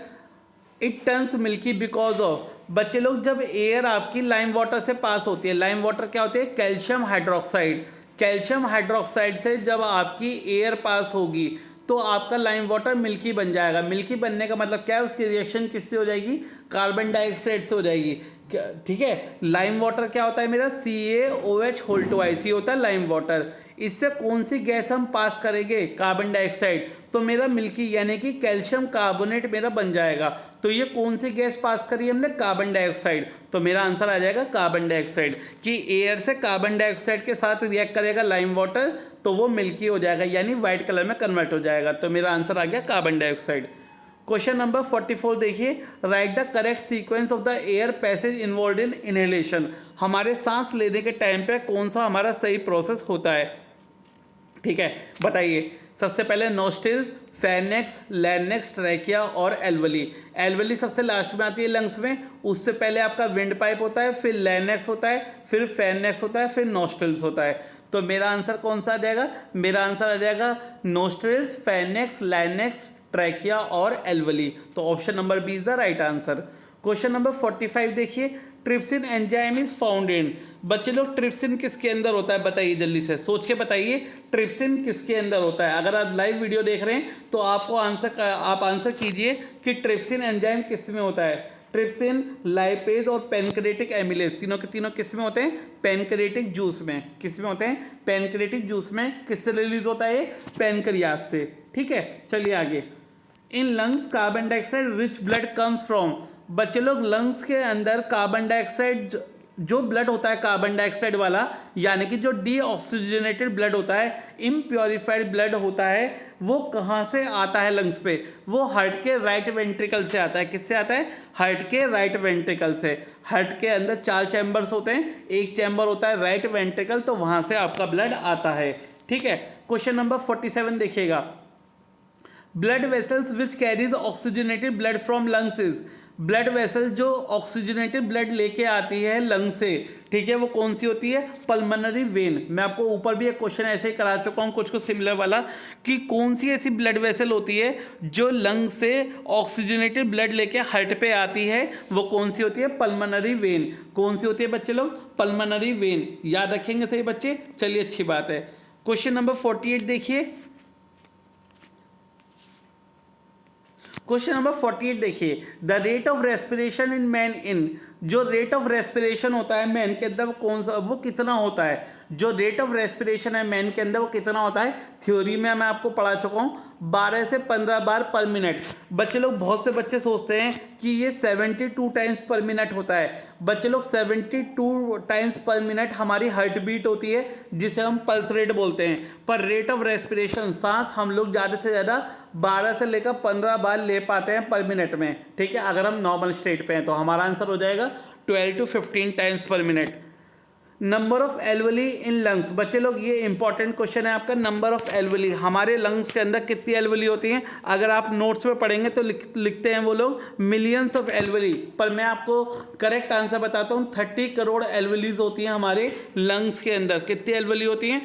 it turns milky because of. बच्चे लोग, जब एयर आपकी लाइम वाटर से पास होती है, लाइम वाटर क्या होती है? Calcium hydroxide. कैल्शियम हाइड्रोक्साइड से जब आपकी एयर पास होगी तो आपका लाइम वाटर मिल्की बन जाएगा। मिल्की बनने का मतलब क्या है? उसकी रिएक्शन किससे हो जाएगी? कार्बन डाइऑक्साइड से हो जाएगी। ठीक है, लाइम वाटर क्या होता है मेरा? CaOH2 होता है लाइम वाटर। इससे कौन सी गैस हम पास करेंगे? Carbon dioxide. तो मेरा मिल्की यानी कि कैल्शियम कार्बोनेट मेरा बन जाएगा। तो ये कौन सी गैस पास करी हमने? Carbon dioxide. तो मेरा आंसर आ जाएगा कार्बन डाइऑक्साइड। कि एयर से कार्बन डाइऑक्साइड के साथ रिएक्ट करेगा लाइम वाटर तो वो मिल्की हो जाएगा, यानी व्हाइट कलर में कन्वर्ट हो जाएगा। तो मेरा आंसर आ गया कार्बन डाइऑक्साइड। क्वेश्चन नंबर 44 देखिए, right the correct sequence of the air passage involve in inhalation. हमारे सांस लेने के टाइम पे कौन सा हमारा सही प्रोसेस होता है? ठीक है, बताइए। सबसे पहले नोस्ट्रिल्स, फेनेक्स, लैरिंक्स, ट्रैकिया और एल्वली। एल्वली सबसे लास्ट में आती है लंग्स में। उससे पहले आपका विंड पाइप होता है, फिर लैरिंक्स होता है, फिर फेनेक्स होता है, फिर नोस्ट्रिल्स होता है। तो मेरा आंसर कौन सा आ जाएगा? मेरा आंसर आ जाएगा नोस्ट्रिल्स, फेनेक्स, लैरिंक्स, ट्रैकिया और एल्वली। तो option number B is the right answer. Question number 45 देखिए, trypsin enzyme is found in. बच्चे लोग, ट्रिप्सिन किसके अंदर होता है? बताइए, जल्दी से सोच के बताइए, ट्रिप्सिन किसके अंदर होता है? अगर आप लाइव वीडियो देख रहे हैं तो आपको आंसर कीजिए कि ट्रिप्सिन एंजाइम किस में होता है। ट्रिप्सिन, लाइपेज और पैनक्रेटिक एमिलेज, तीनों के तीनों किस में होते हैं? पैनक्रेटिक जूस में। किस में होते हैं? पैनक्रेटिक जूस में। किससे रिलीज होता है? पैनक्रियाज से। ठीक है, चलिए आगे। In lungs carbon dioxide rich blood comes from. बच्चे लोग, लंग्स के अंदर कार्बन डाइऑक्साइड जो ब्लड होता है कार्बन डाइऑक्साइड वाला, यानी कि जो डीऑक्सीजनेटेड ब्लड होता है, इम्प्योरिफाइड ब्लड होता है, वो कहाँ से आता है लंग्स पे? वो हार्ट के राइट वेंट्रिकल से आता है। किससे आता है? हार्ट के राइट वेंट्रिकल से। हार्ट के अंदर 4 चैम्बर्स होते हैं, एक चैम्बर होता है राइट वेंट्रिकल, तो वहाँ से आपका ब्लड आता है। ठीक है, क्वेश्चन नंबर 47 देखिएगा, blood vessels which carries oxygenated blood from lungs is. Blood vessel जो ऑक्सीजनेटेड ब्लड लेके आती है लंग से, ठीक है, वो कौन सी होती है? Pulmonary vein. मैं आपको ऊपर भी एक क्वेश्चन ऐसे ही करा चुका हूँ कुछ सिमिलर वाला, कि कौन सी ऐसी ब्लड वेसल होती है जो लंग से ऑक्सीजनेटेड ब्लड लेके हार्ट पे आती है, वो कौन सी होती है? Pulmonary vein. कौन सी होती है बच्चे लोग? Pulmonary vein. याद रखेंगे सही बच्चे? चलिए, अच्छी बात है। क्वेश्चन नंबर 48 देखिए। क्वेश्चन नंबर 48 देखिए, the rate of respiration in man in, जो रेट ऑफ रेस्पिरेशन होता है मैन के अंदर वो कौन सा, वो कितना होता है? जो रेट ऑफ रेस्पिरेशन है मैन के अंदर वो कितना होता है? थ्योरी में मैं आपको पढ़ा चुका हूँ, 12 से 15 बार पर मिनट। बच्चे लोग, बहुत से बच्चे सोचते हैं कि ये 72 टाइम्स पर मिनट होता है। बच्चे लोग, 72 टाइम्स पर मिनट हमारी हार्ट बीट होती है, जिसे हम पल्स रेट बोलते हैं। पर रेट ऑफ रेस्पिरेशन, सांस हम लोग ज़्यादा से ज़्यादा 12 से लेकर 15 बार ले पाते हैं पर मिनट में, ठीक है, अगर हम नॉर्मल स्टेट पे हैं। तो हमारा आंसर हो जाएगा 12 to 15 टाइम्स पर minute. Number of alveoli in lungs, बच्चे लोग ये इंपॉर्टेंट क्वेश्चन है आपका। नंबर ऑफ एल्वेली, हमारे लंग्स के अंदर कितनी एल्वेली होती हैं? अगर आप नोट्स में पढ़ेंगे तो लिखते हैं वो लोग मिलियंस ऑफ एल्वेली, पर मैं आपको करेक्ट आंसर बताता हूँ। 30 करोड़ एल्वेलीज होती हैं हमारे लंग्स के अंदर। कितनी एल्वेली होती हैं?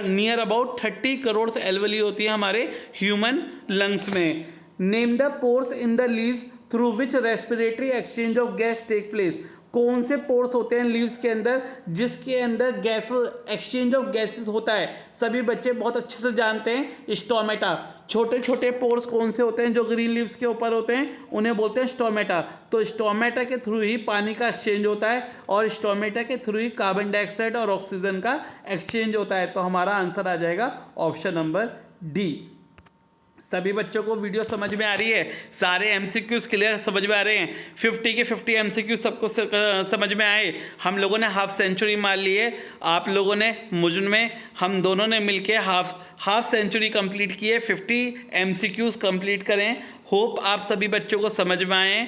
नियर अबाउट 30 करोड़ एल्वेली होती है हमारे ह्यूमन लंग्स में। Name the pores in the leaves through which respiratory exchange of gas take place. कौन से पोर्स होते हैं लीव्स के अंदर जिसके अंदर गैस एक्सचेंज ऑफ गैसेस होता है? सभी बच्चे बहुत अच्छे से जानते हैं, स्टोमेटा। छोटे छोटे पोर्स कौन से होते हैं जो ग्रीन लीव्स के ऊपर होते हैं? उन्हें बोलते हैं स्टोमेटा। तो स्टोमेटा के थ्रू ही पानी का एक्सचेंज होता है, और स्टोमेटा के थ्रू ही कार्बन डाइऑक्साइड और ऑक्सीजन का एक्सचेंज होता है। तो हमारा आंसर आ जाएगा ऑप्शन नंबर डी। सभी बच्चों को वीडियो समझ में आ रही है? सारे एमसीक्यूज क्लियर समझ में आ रहे हैं? 50 के 50 एमसीक्यूज सबको समझ में आए? हम लोगों ने हाफ सेंचुरी मार ली है, आप लोगों ने मुझ में, हम दोनों ने मिलके हाफ सेंचुरी कंप्लीट की है। 50 एमसीक्यूज कंप्लीट करें। होप आप सभी बच्चों को समझ में आए।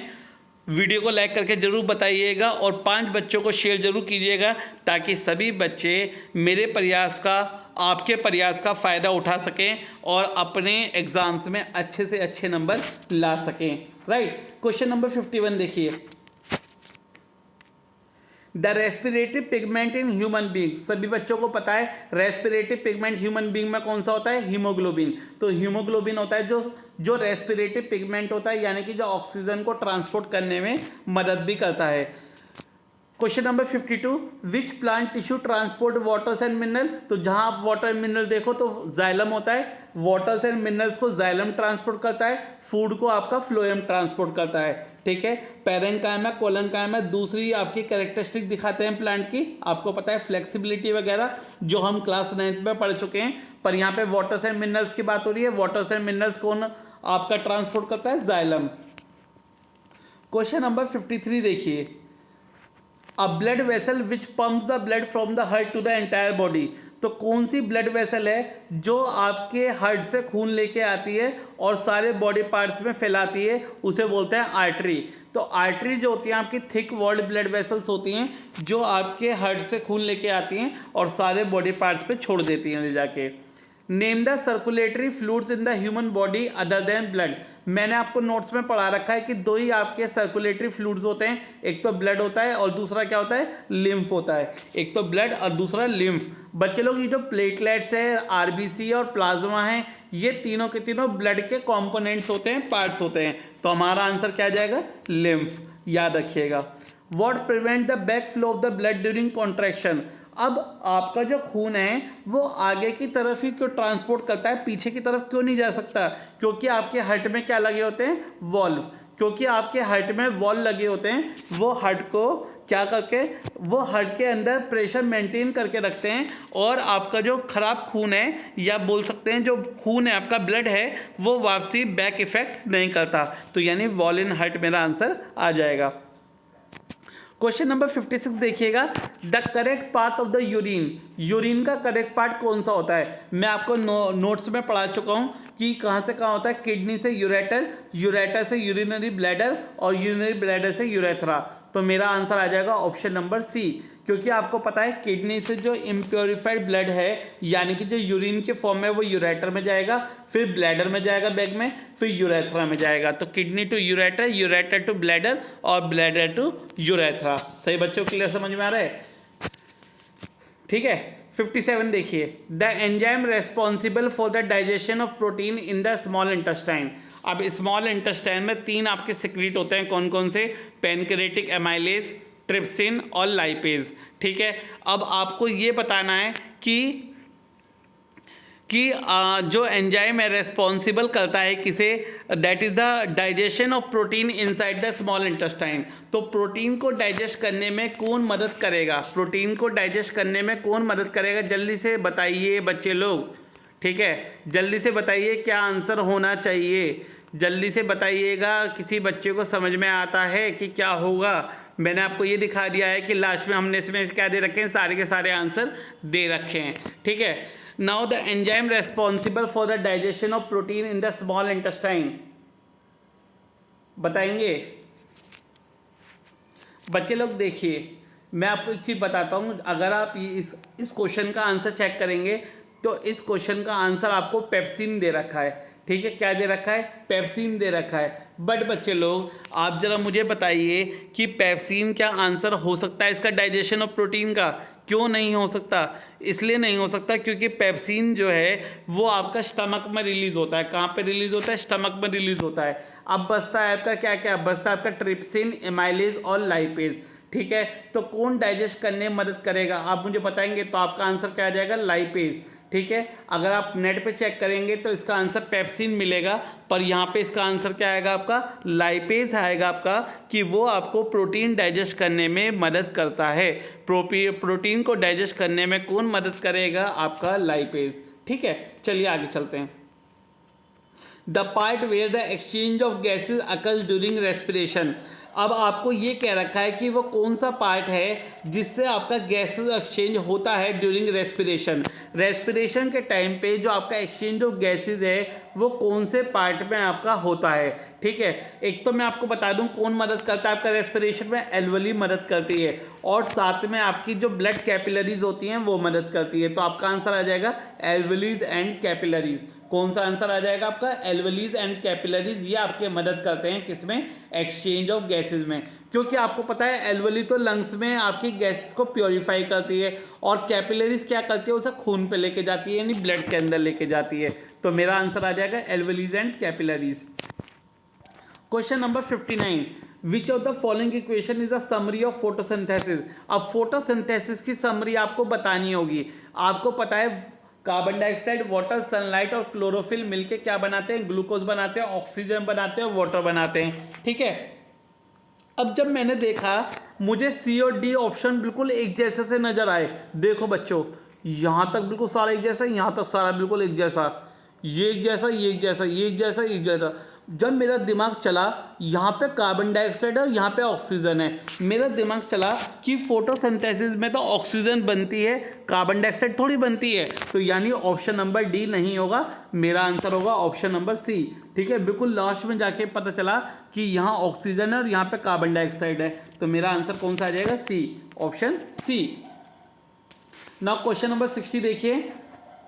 वीडियो को लाइक करके ज़रूर बताइएगा और 5 बच्चों को शेयर ज़रूर कीजिएगा, ताकि सभी बच्चे मेरे प्रयास का, आपके प्रयास का फ़ायदा उठा सकें और अपने एग्ज़ाम्स में अच्छे से अच्छे नंबर ला सकें। राइट। क्वेश्चन नंबर 51 देखिए, the respiratory pigment in human being. सभी बच्चों को पता है रेस्पिरेटिव पिगमेंट ह्यूमन बींग में कौन सा होता है? हीमोग्लोबिन। तो हीमोग्लोबिन होता है जो रेस्पिरेटिव पिगमेंट होता है, यानी कि जो ऑक्सीजन को ट्रांसपोर्ट करने में मदद भी करता है। Question number 52, which plant tissue transport waters and mineral. तो जहां आप वाटर एंड मिनरल देखो तो जाइलम होता है, वाटर्स एंड मिनरल्स को जाइलम ट्रांसपोर्ट करता है, फूड को आपका फ्लोएम ट्रांसपोर्ट करता है, ठीक है। पेरेन्काइमा, कोलनकाइमा दूसरी आपकी कैरेक्टरिस्टिक दिखाते हैं प्लांट की। आपको पता है फ्लेक्सिबिलिटी वगैरह जो हम क्लास 9th में पढ़ चुके हैं, पर यहाँ पे वाटर्स एंड मिनरल्स की बात हो रही है। वाटर्स एंड मिनरल्स कौन आपका ट्रांसपोर्ट करता है? जाइलम। क्वेश्चन नंबर 53 देखिए, a blood vessel which pumps the blood from the heart to the entire body. तो कौन सी ब्लड वेसल है जो आपके हार्ट से खून लेके आती है और सारे बॉडी पार्ट्स में फैलाती है? उसे बोलते हैं आर्टरी। तो आर्टरी जो होती है आपकी थिक वॉल्ड ब्लड वेसल्स होती हैं जो आपके हार्ट से खून लेके आती हैं और सारे बॉडी पार्ट्स पे छोड़ देती हैं ले जाके। Name the circulatory fluids in the human body other than blood. मैंने आपको नोट्स में पढ़ा रखा है कि 2 ही आपके सर्कुलेटरी फ्लूइड्स होते हैं, एक तो ब्लड होता है और दूसरा क्या होता है? लिम्फ होता है। एक तो ब्लड और दूसरा लिम्फ। बच्चे लोग, ये जो प्लेटलेट्स है, आरबीसी और प्लाज्मा है, ये तीनों के तीनों ब्लड के कॉम्पोनेंट्स होते हैं, पार्ट्स होते हैं। तो हमारा आंसर क्या आ जाएगा? लिम्फ। याद रखिएगा। What prevent the back flow of the blood during contraction. अब आपका जो खून है वो आगे की तरफ ही क्यों ट्रांसपोर्ट करता है, पीछे की तरफ क्यों नहीं जा सकता? क्योंकि आपके हार्ट में क्या लगे होते हैं? वॉल्व। क्योंकि आपके हार्ट में वॉल्व लगे होते हैं, वो हार्ट को क्या करके, वो हार्ट के अंदर प्रेशर मेंटेन करके रखते हैं, और आपका जो खराब खून है, या बोल सकते हैं जो खून है आपका, ब्लड है, वो वापसी बैक इफेक्ट नहीं करता। तो यानी वॉल्व इन हार्ट मेरा आंसर आ जाएगा। क्वेश्चन नंबर 56 देखिएगा, the correct path of the urine. Urine का करेक्ट पार्ट कौन सा होता है? मैं आपको नोट्स में पढ़ा चुका हूँ कि कहाँ से कहाँ होता है। किडनी से यूरेटर, यूरेटर से यूरिनरी ब्लैडर, और यूरिनरी ब्लैडर से यूरेथ्रा। तो मेरा आंसर आ जाएगा ऑप्शन नंबर सी। क्योंकि आपको पता है किडनी से जो इम्प्योरीफाइड ब्लड है यानी कि जो यूरिन के फॉर्म में वो यूरेटर में जाएगा, फिर ब्लैडर में जाएगा बैग में, फिर यूरेथ्रा में जाएगा। तो kidney to ureter, ureter to bladder और ब्लैडर टू यूरेथ्रा। सही बच्चों, क्लियर समझ में आ रहा है? ठीक है। 57 देखिए, the enzyme responsible for the digestion of protein in the small intestine. अब स्मॉल इंटेस्टाइन में 3 आपके सिक्रीट होते हैं, कौन कौन से? पैनक्रेटिक एमाइलेज, ट्रिप्सिन और लाइपेज। ठीक है। अब आपको ये बताना है कि जो एंजाइम है रेस्पॉन्सिबल करता है किसे? That is the digestion of protein inside the small intestine. तो प्रोटीन को डाइजेस्ट करने में कौन मदद करेगा? प्रोटीन को डाइजेस्ट करने में कौन मदद करेगा? जल्दी से बताइए बच्चे लोग। ठीक है, जल्दी से बताइए क्या आंसर होना चाहिए, जल्दी से बताइएगा। किसी बच्चे को समझ में आता है कि क्या होगा? मैंने आपको ये दिखा दिया है कि लास्ट में हमने इसमें क्या दे रखे हैं, सारे के सारे आंसर दे रखे हैं। ठीक है। Now the enzyme responsible for the digestion of protein in the small intestine, बताएंगे बच्चे लोग? देखिए, मैं आपको एक चीज़ बताता हूँ, अगर आप इस क्वेश्चन का आंसर चेक करेंगे तो इस क्वेश्चन का आंसर आपको पेप्सिन दे रखा है। ठीक है, क्या दे रखा है? पेप्सिन दे रखा है। बट बच्चे लोग आप जरा मुझे बताइए कि पेप्सिन क्या आंसर हो सकता है इसका डाइजेशन ऑफ प्रोटीन का? क्यों नहीं हो सकता? इसलिए नहीं हो सकता क्योंकि पेप्सिन जो है वो आपका स्टमक में रिलीज होता है। कहाँ पे रिलीज होता है? स्टमक में रिलीज होता है। अब बचता है आपका क्या क्या? बचता है आपका ट्रिप्सिन, एमाइलेज और लाइपेज। ठीक है, तो कौन डाइजेस्ट करने में मदद करेगा आप मुझे बताएंगे, तो आपका आंसर क्या आ जाएगा? लाइपेज। ठीक है, अगर आप नेट पे चेक करेंगे तो इसका आंसर पेप्सिन मिलेगा, पर यहाँ पे इसका आंसर क्या आएगा आपका? लाइपेज आएगा आपका, कि वो आपको प्रोटीन डाइजेस्ट करने में मदद करता है। प्रोटीन को डाइजेस्ट करने में कौन मदद करेगा? आपका लाइपेज। ठीक है, चलिए आगे चलते हैं। The part where the exchange of gases occurs during respiration. अब आपको ये कह रखा है कि वो कौन सा पार्ट है जिससे आपका गैसेज एक्सचेंज होता है ड्यूरिंग रेस्पिरेशन। रेस्पिरेशन के टाइम पे जो आपका एक्सचेंज ऑफ गैसेज है वो कौन से पार्ट में आपका होता है। ठीक है, एक तो मैं आपको बता दूं कौन मदद करता है आपका रेस्पिरेशन में? एल्वेली मदद करती है, और साथ में आपकी जो ब्लड कैपिलरीज होती हैं वो मदद करती है। तो आपका आंसर आ जाएगा एल्वेलीज एंड कैपिलरीज। कौन सा आंसर आ जाएगा आपका? एल्वेलीज एंड कैपिलरीज। ये आपके मदद करते हैं किसमें? एक्सचेंज ऑफ गैसेज में। क्योंकि आपको पता है एल्वेली तो लंग्स में आपकी गैसेस को प्योरीफाई करती है, और कैपिलरीज क्या करती है? उसे खून पे लेके जाती है, यानी ब्लड के अंदर लेके जाती है। तो मेरा आंसर आ जाएगा alveoli and capillaries. Question number 59, which of the following equation is a summary of photosynthesis. अब फोटोसिंथेसिस की समरी आपको बतानी होगी। आपको पता है कार्बन डाइऑक्साइड, वाटर, सनलाइट और क्लोरोफिल मिलके क्या बनाते हैं? ग्लूकोज बनाते हैं, ऑक्सीजन बनाते हैं, वाटर बनाते हैं। ठीक है, अब जब मैंने देखा मुझे सी और डी ऑप्शन बिल्कुल एक जैसे से नजर आए। देखो बच्चों, यहाँ तक बिल्कुल सारा एक जैसा, यहाँ तक सारा बिल्कुल एक जैसा, ये एक जैसा, ये एक जैसा, ये एक जैसा, एक जैसा। जब मेरा दिमाग चला यहाँ पे कार्बन डाइऑक्साइड है और यहाँ पे ऑक्सीजन है, मेरा दिमाग चला कि फोटोसिंथेसिस में तो ऑक्सीजन बनती है, कार्बन डाइऑक्साइड थोड़ी बनती है, तो यानी ऑप्शन नंबर डी नहीं होगा, मेरा आंसर होगा ऑप्शन नंबर सी। ठीक है, बिल्कुल लास्ट में जाके पता चला कि यहाँ ऑक्सीजन है और यहाँ पे कार्बन डाइऑक्साइड है, तो मेरा आंसर कौन सा आ जाएगा? C, option C. Now question number 60 देखिए,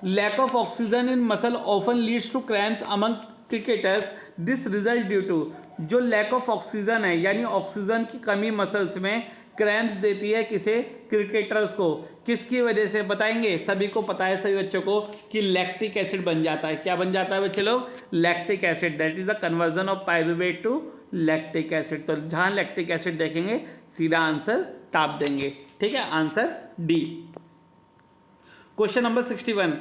lack of oxygen in muscle often leads to cramps among cricketers, this result due to. जो लैक ऑफ ऑक्सीजन है यानी ऑक्सीजन की कमी मसल्स में क्रैम्प्स देती है किसे? क्रिकेटर्स को। किसकी वजह से बताएंगे? सभी को पता है, सभी बच्चों को, कि लैक्टिक एसिड बन जाता है। क्या बन जाता है बच्चे लोग? Lactic acid. That is the conversion of pyruvate to lactic acid. तो जहां लैक्टिक एसिड देखेंगे सीधा आंसर ताप देंगे। ठीक है, answer D. Question number 61,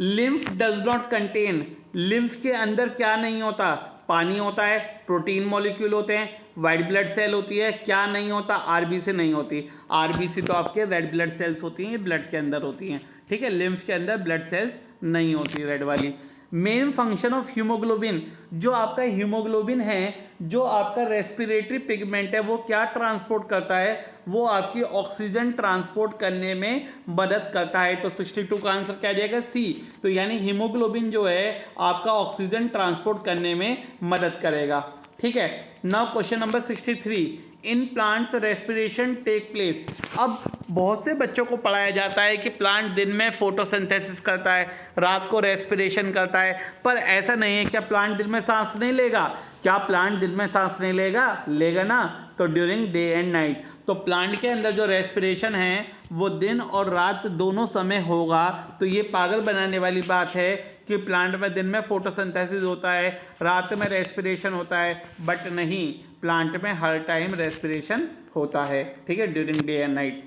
lymph does not contain. Lymph के अंदर क्या नहीं होता? पानी होता है, प्रोटीन मॉलिक्यूल होते हैं, वाइट ब्लड सेल होती है। क्या नहीं होता? आरबीसी नहीं होती। आरबीसी तो आपके रेड ब्लड सेल्स होती हैं, ब्लड के अंदर होती हैं। ठीक है, लिम्फ के अंदर ब्लड सेल्स नहीं होती रेड वाली। मेन फंक्शन ऑफ हीमोग्लोबिन, जो आपका हीमोग्लोबिन है, जो आपका रेस्पिरेटरी पिगमेंट है, वो क्या ट्रांसपोर्ट करता है? वो आपकी ऑक्सीजन ट्रांसपोर्ट करने में मदद करता है। तो 62 का आंसर क्या जाएगा? सी। तो यानी हीमोग्लोबिन जो है आपका ऑक्सीजन ट्रांसपोर्ट करने में मदद करेगा। ठीक है, now question number 63, in plants respiration take place. अब बहुत से बच्चों को पढ़ाया जाता है कि प्लांट दिन में फोटोसिंथेसिस करता है, रात को रेस्पिरेशन करता है, पर ऐसा नहीं है। क्या प्लांट दिन में सांस नहीं लेगा? क्या प्लांट दिन में सांस नहीं लेगा? लेगा ना। तो ड्यूरिंग डे एंड नाइट। तो प्लांट के अंदर जो रेस्पिरेशन है वो दिन और रात दोनों समय होगा। तो ये पागल बनाने वाली बात है कि प्लांट में दिन में फोटोसिंथेसिस होता है, रात में रेस्पिरेशन होता है, बट नहीं, प्लांट में हर टाइम रेस्पिरेशन होता है। ठीक है, during day and night.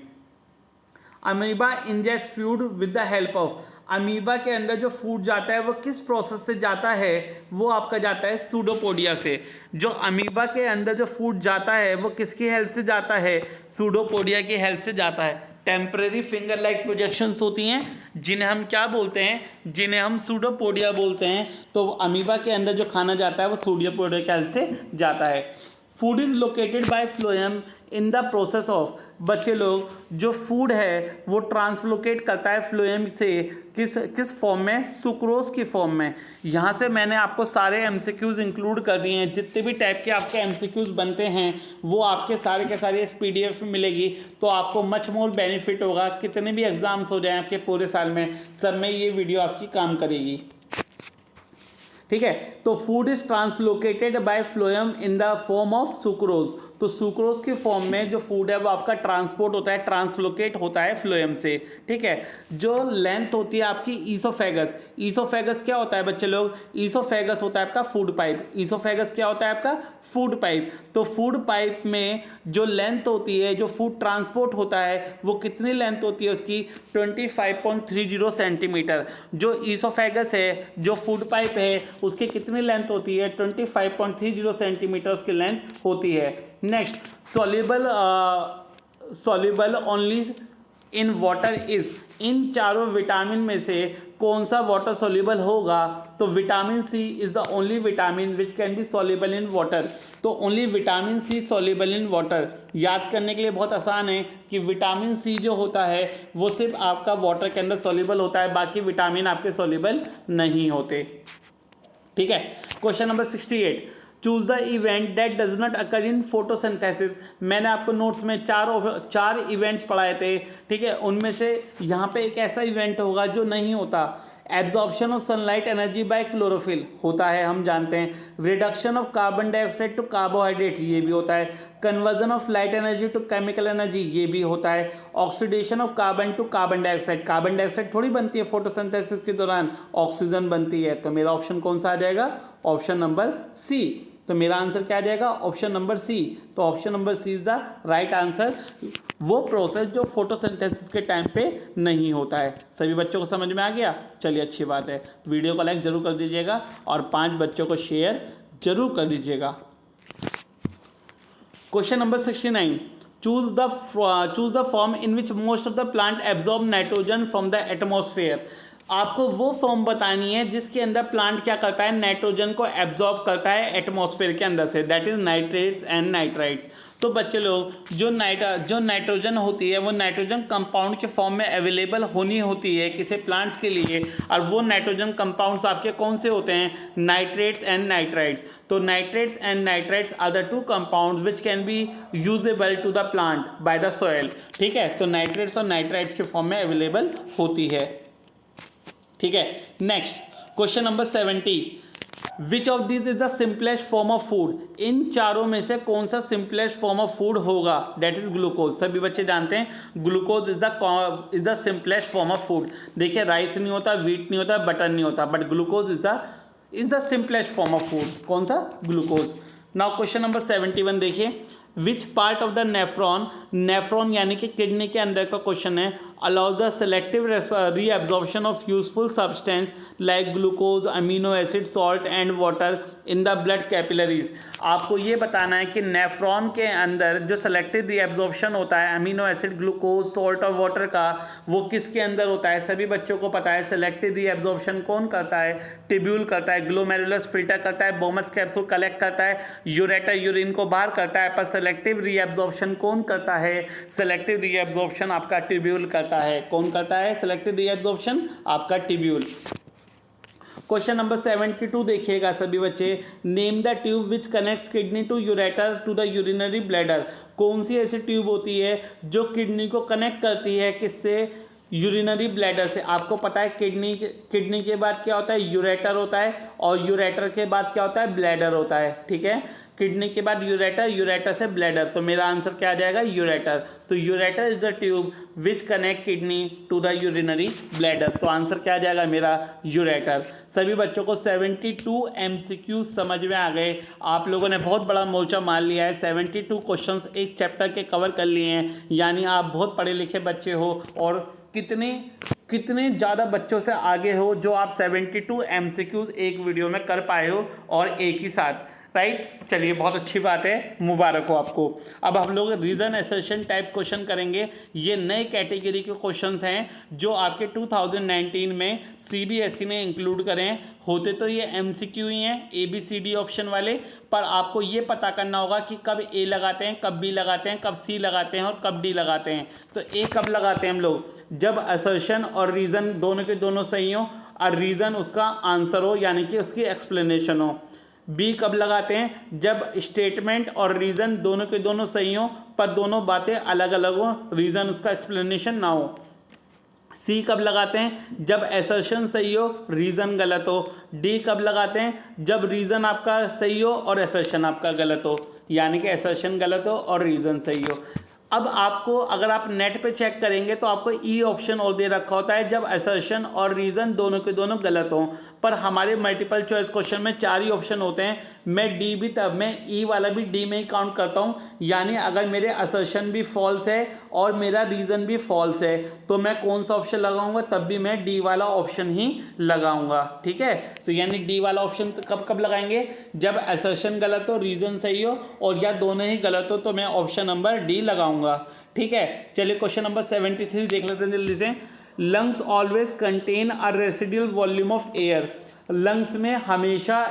Amoeba ingest food with the help of. Amoeba के अंदर जो फूड जाता है वो किस प्रोसेस से जाता है? वो आपका जाता है सूडोपोडिया से। जो अमीबा के अंदर जो फूड जाता है वो किसकी हेल्प से जाता है? सूडोपोडिया की हेल्प से जाता है। टेम्परेरी फिंगर लाइक प्रोजेक्शंस होती हैं जिन्हें हम क्या बोलते हैं? जिन्हें हम सूडोपोडिया बोलते हैं। तो अमीबा के अंदर जो खाना जाता है वो सूडोपोडिया की हेल्प से जाता है। Food is located bye phloem in the process of. बच्चे लोग, जो फूड है वो ट्रांसलोकेट करता है फ्लोएम से किस फॉर्म में? सुक्रोज की फॉर्म में। यहाँ से मैंने आपको सारे एमसीक्यूज इंक्लूड कर दिए हैं। जितने भी टाइप के आपके एमसीक्यूज बनते हैं वो आपके सारे के सारे इस पीडीएफ में मिलेगी। तो आपको मच मोर बेनिफिट होगा। कितने भी एग्जाम्स हो जाएं आपके पूरे साल में, सब में ये वीडियो आपकी काम करेगी। ठीक है, तो food is translocated bye phloem in the form of sucrose. तो सुक्रोज की फॉर्म में जो फूड है वो आपका ट्रांसपोर्ट होता है, ट्रांसलोकेट होता है फ्लोएम से। ठीक है, जो लेंथ होती है आपकी ईसोफेगस। ईसोफेगस क्या होता है बच्चे लोग? ईसोफेगस होता है आपका फूड पाइप। ईसोफेगस क्या होता है आपका? Food pipe. तो फूड पाइप में जो लेंथ होती है, जो फूड ट्रांसपोर्ट होता है, वो कितनी लेंथ होती है उसकी? 25.30 सेंटीमीटर। जो ईसोफेगस है, जो फूड पाइप है, उसकी कितनी लेंथ होती है? 25.30 सेंटीमीटर की लेंथ होती है। Next, soluble only in water is. इन चारों विटामिन में से कौन सा वाटर सॉल्युबल होगा? तो vitamin C is the only vitamin which can be soluble in water. तो only vitamin C soluble in water. याद करने के लिए बहुत आसान है कि विटामिन सी जो होता है वो सिर्फ आपका वाटर के अंदर सॉल्युबल होता है, बाकी विटामिन आपके सॉल्युबल नहीं होते। ठीक है, question number 68। Choose the event that does not occur in photosynthesis. मैंने आपको नोट्स में चार इवेंट्स पढ़ाए थे। ठीक है, उनमें से यहाँ पे एक ऐसा इवेंट होगा जो नहीं होता। Absorption of sunlight energy by chlorophyll होता है, हम जानते हैं। Reduction of carbon dioxide to carbohydrate, ये भी होता है। Conversion of light energy to chemical energy, ये भी होता है। Oxidation of carbon to carbon dioxide, carbon dioxide थोड़ी बनती है फोटोसिंथेसिस के दौरान, ऑक्सीजन बनती है। तो मेरा ऑप्शन कौन सा आ जाएगा? Option number C. तो मेरा आंसर क्या आ जाएगा? Option number C. तो option number C is the right answer. वो प्रोसेस जो फोटोसिंथेसिस के टाइम पे नहीं होता है। सभी बच्चों को समझ में आ गया? चलिए, अच्छी बात है। वीडियो को लाइक जरूर कर दीजिएगा और 5 बच्चों को शेयर जरूर कर दीजिएगा। Question number 69। Choose the form in which most of the plant absorb nitrogen from the atmosphere. आपको वो फॉर्म बतानी है जिसके अंदर प्लांट क्या करता है? नाइट्रोजन को एब्जॉर्ब करता है एटमॉस्फेयर के अंदर से, that is nitrates and nitrites. तो बच्चे लोग, जो नाइट्रोजन होती है वो नाइट्रोजन कंपाउंड के फॉर्म में अवेलेबल होनी होती है किसी प्लांट्स के लिए, और वो नाइट्रोजन कंपाउंड्स आपके कौन से होते हैं? Nitrates and nitrites. तो nitrates and nitrites are the 2 compounds which can be usable to the plant by the soil. ठीक है, तो नाइट्रेट्स और नाइट्राइट्स के फॉर्म में अवेलेबल होती है। ठीक है, next question number 70। Which of this is the simplest form of food. इन चारों में से कौन सा सिंपलेस्ट फॉर्म ऑफ फूड होगा? That is glucose. सभी बच्चे जानते हैं glucose is the simplest form of food. देखिए, राइस नहीं होता, व्हीट नहीं होता, बटर नहीं होता, but glucose is the simplest form of food. कौन सा? ग्लूकोज। नाउ क्वेश्चन नंबर 71 देखिए। Which part of the nephron यानी कि किडनी के अंदर का क्वेश्चन है, allow the selective reabsorption of useful substance like glucose, amino acid, salt and water in the blood capillaries. आपको ये बताना है कि नेफ्रॉन के अंदर जो सेलेक्टिव रीअब्जॉर्प्शन होता है अमीनो एसिड, ग्लूकोज, सॉल्ट और वाटर का, वो किसके अंदर होता है? सभी बच्चों को पता है। सेलेक्टिव रीअब्जॉर्प्शन कौन करता है? टिब्यूल करता है। ग्लोमेरुलस फिल्टर करता है। बोमस कैप्सूल कलेक्ट करता है। यूरेटर यूरिन को बाहर करता है। पर सेलेक्टिव रीअब्जॉर्प्शन कौन करता है? सेलेक्टिव रीअब्जॉर्प्शन आपका टिब्यूल करता है। कौन करता है सेलेक्टिव रीअब्जॉर्प्शन? आपका टिब्यूल। क्वेश्चन नंबर 72 देखिएगा सभी बच्चे। Name the tube which connects kidney to ureter to the urinary bladder. कौन सी ऐसी ट्यूब होती है जो किडनी को कनेक्ट करती है किससे, यूरिनरी ब्लैडर से। आपको पता है किडनी के बाद क्या होता है, यूरेटर होता है, और यूरेटर के बाद क्या होता है, ब्लैडर होता है। ठीक है, किडनी के बाद यूरेटर, यूरेटर से ब्लैडर, तो मेरा आंसर क्या आ जाएगा, यूरेटर। तो ureter is the tube which connect kidney to the urinary bladder. तो आंसर क्या आ जाएगा मेरा, यूरेटर। सभी बच्चों को 72 MCQ समझ में आ गए। आप लोगों ने बहुत बड़ा मोर्चा मार लिया है, 72 क्वेश्चंस एक चैप्टर के कवर कर लिए हैं, यानी आप बहुत पढ़े लिखे बच्चे हो और कितने ज़्यादा बच्चों से आगे हो जो आप 72 MCQs एक वीडियो में कर पाए हो और एक ही साथ, राइट। चलिए, बहुत अच्छी बात है, मुबारक हो आपको। अब हम लोग रीजन असर्शन टाइप क्वेश्चन करेंगे। ये नए कैटेगरी के क्वेश्चंस हैं जो आपके 2019 में CBSE ने इंक्लूड करें। होते तो ये MCQ ही हैं, ABCD ऑप्शन वाले, पर आपको ये पता करना होगा कि कब A लगाते हैं, कब B लगाते हैं, कब C लगाते हैं और कब D लगाते हैं। तो A कब लगाते हैं हम लोग, जब असर्शन और रीज़न दोनों के दोनों सही हो और रीज़न उसका आंसर हो, यानी कि उसकी एक्सप्लेनेशन हो। बी कब लगाते हैं, जब स्टेटमेंट और रीज़न दोनों के दोनों सही हो पर दोनों बातें अलग अलग हो, रीज़न उसका एक्सप्लेनेशन ना हो। सी कब लगाते हैं, जब असर्शन सही हो, रीज़न गलत हो। डी कब लगाते हैं, जब रीज़न आपका सही हो और असर्शन आपका गलत हो, यानी कि असर्शन गलत हो और रीज़न सही हो। अब आपको, अगर आप नेट पे चेक करेंगे तो आपको ई ऑप्शन और दे रखा होता है जब असर्शन और रीज़न दोनों के दोनों गलत हों, पर हमारे मल्टीपल चॉइस क्वेश्चन में 4 ही ऑप्शन होते हैं। मैं डी भी, तब मैं ई वाला भी डी में ही काउंट करता हूँ, यानी अगर मेरे असर्शन भी फॉल्स है और मेरा रीज़न भी फॉल्स है तो मैं कौन सा ऑप्शन लगाऊंगा, तब भी मैं डी वाला ऑप्शन ही लगाऊंगा। ठीक है, तो यानी डी वाला ऑप्शन कब कब लगाएंगे, जब असर्शन गलत हो, रीज़न सही हो और या दोनों ही गलत हो, तो मैं ऑप्शन नंबर डी लगाऊंगा। ठीक है, चलिए क्वेश्चन नंबर 73 देख लेते हैं जल्दी से। Lungs always contain a residual volume of air. Lungs में हमेशा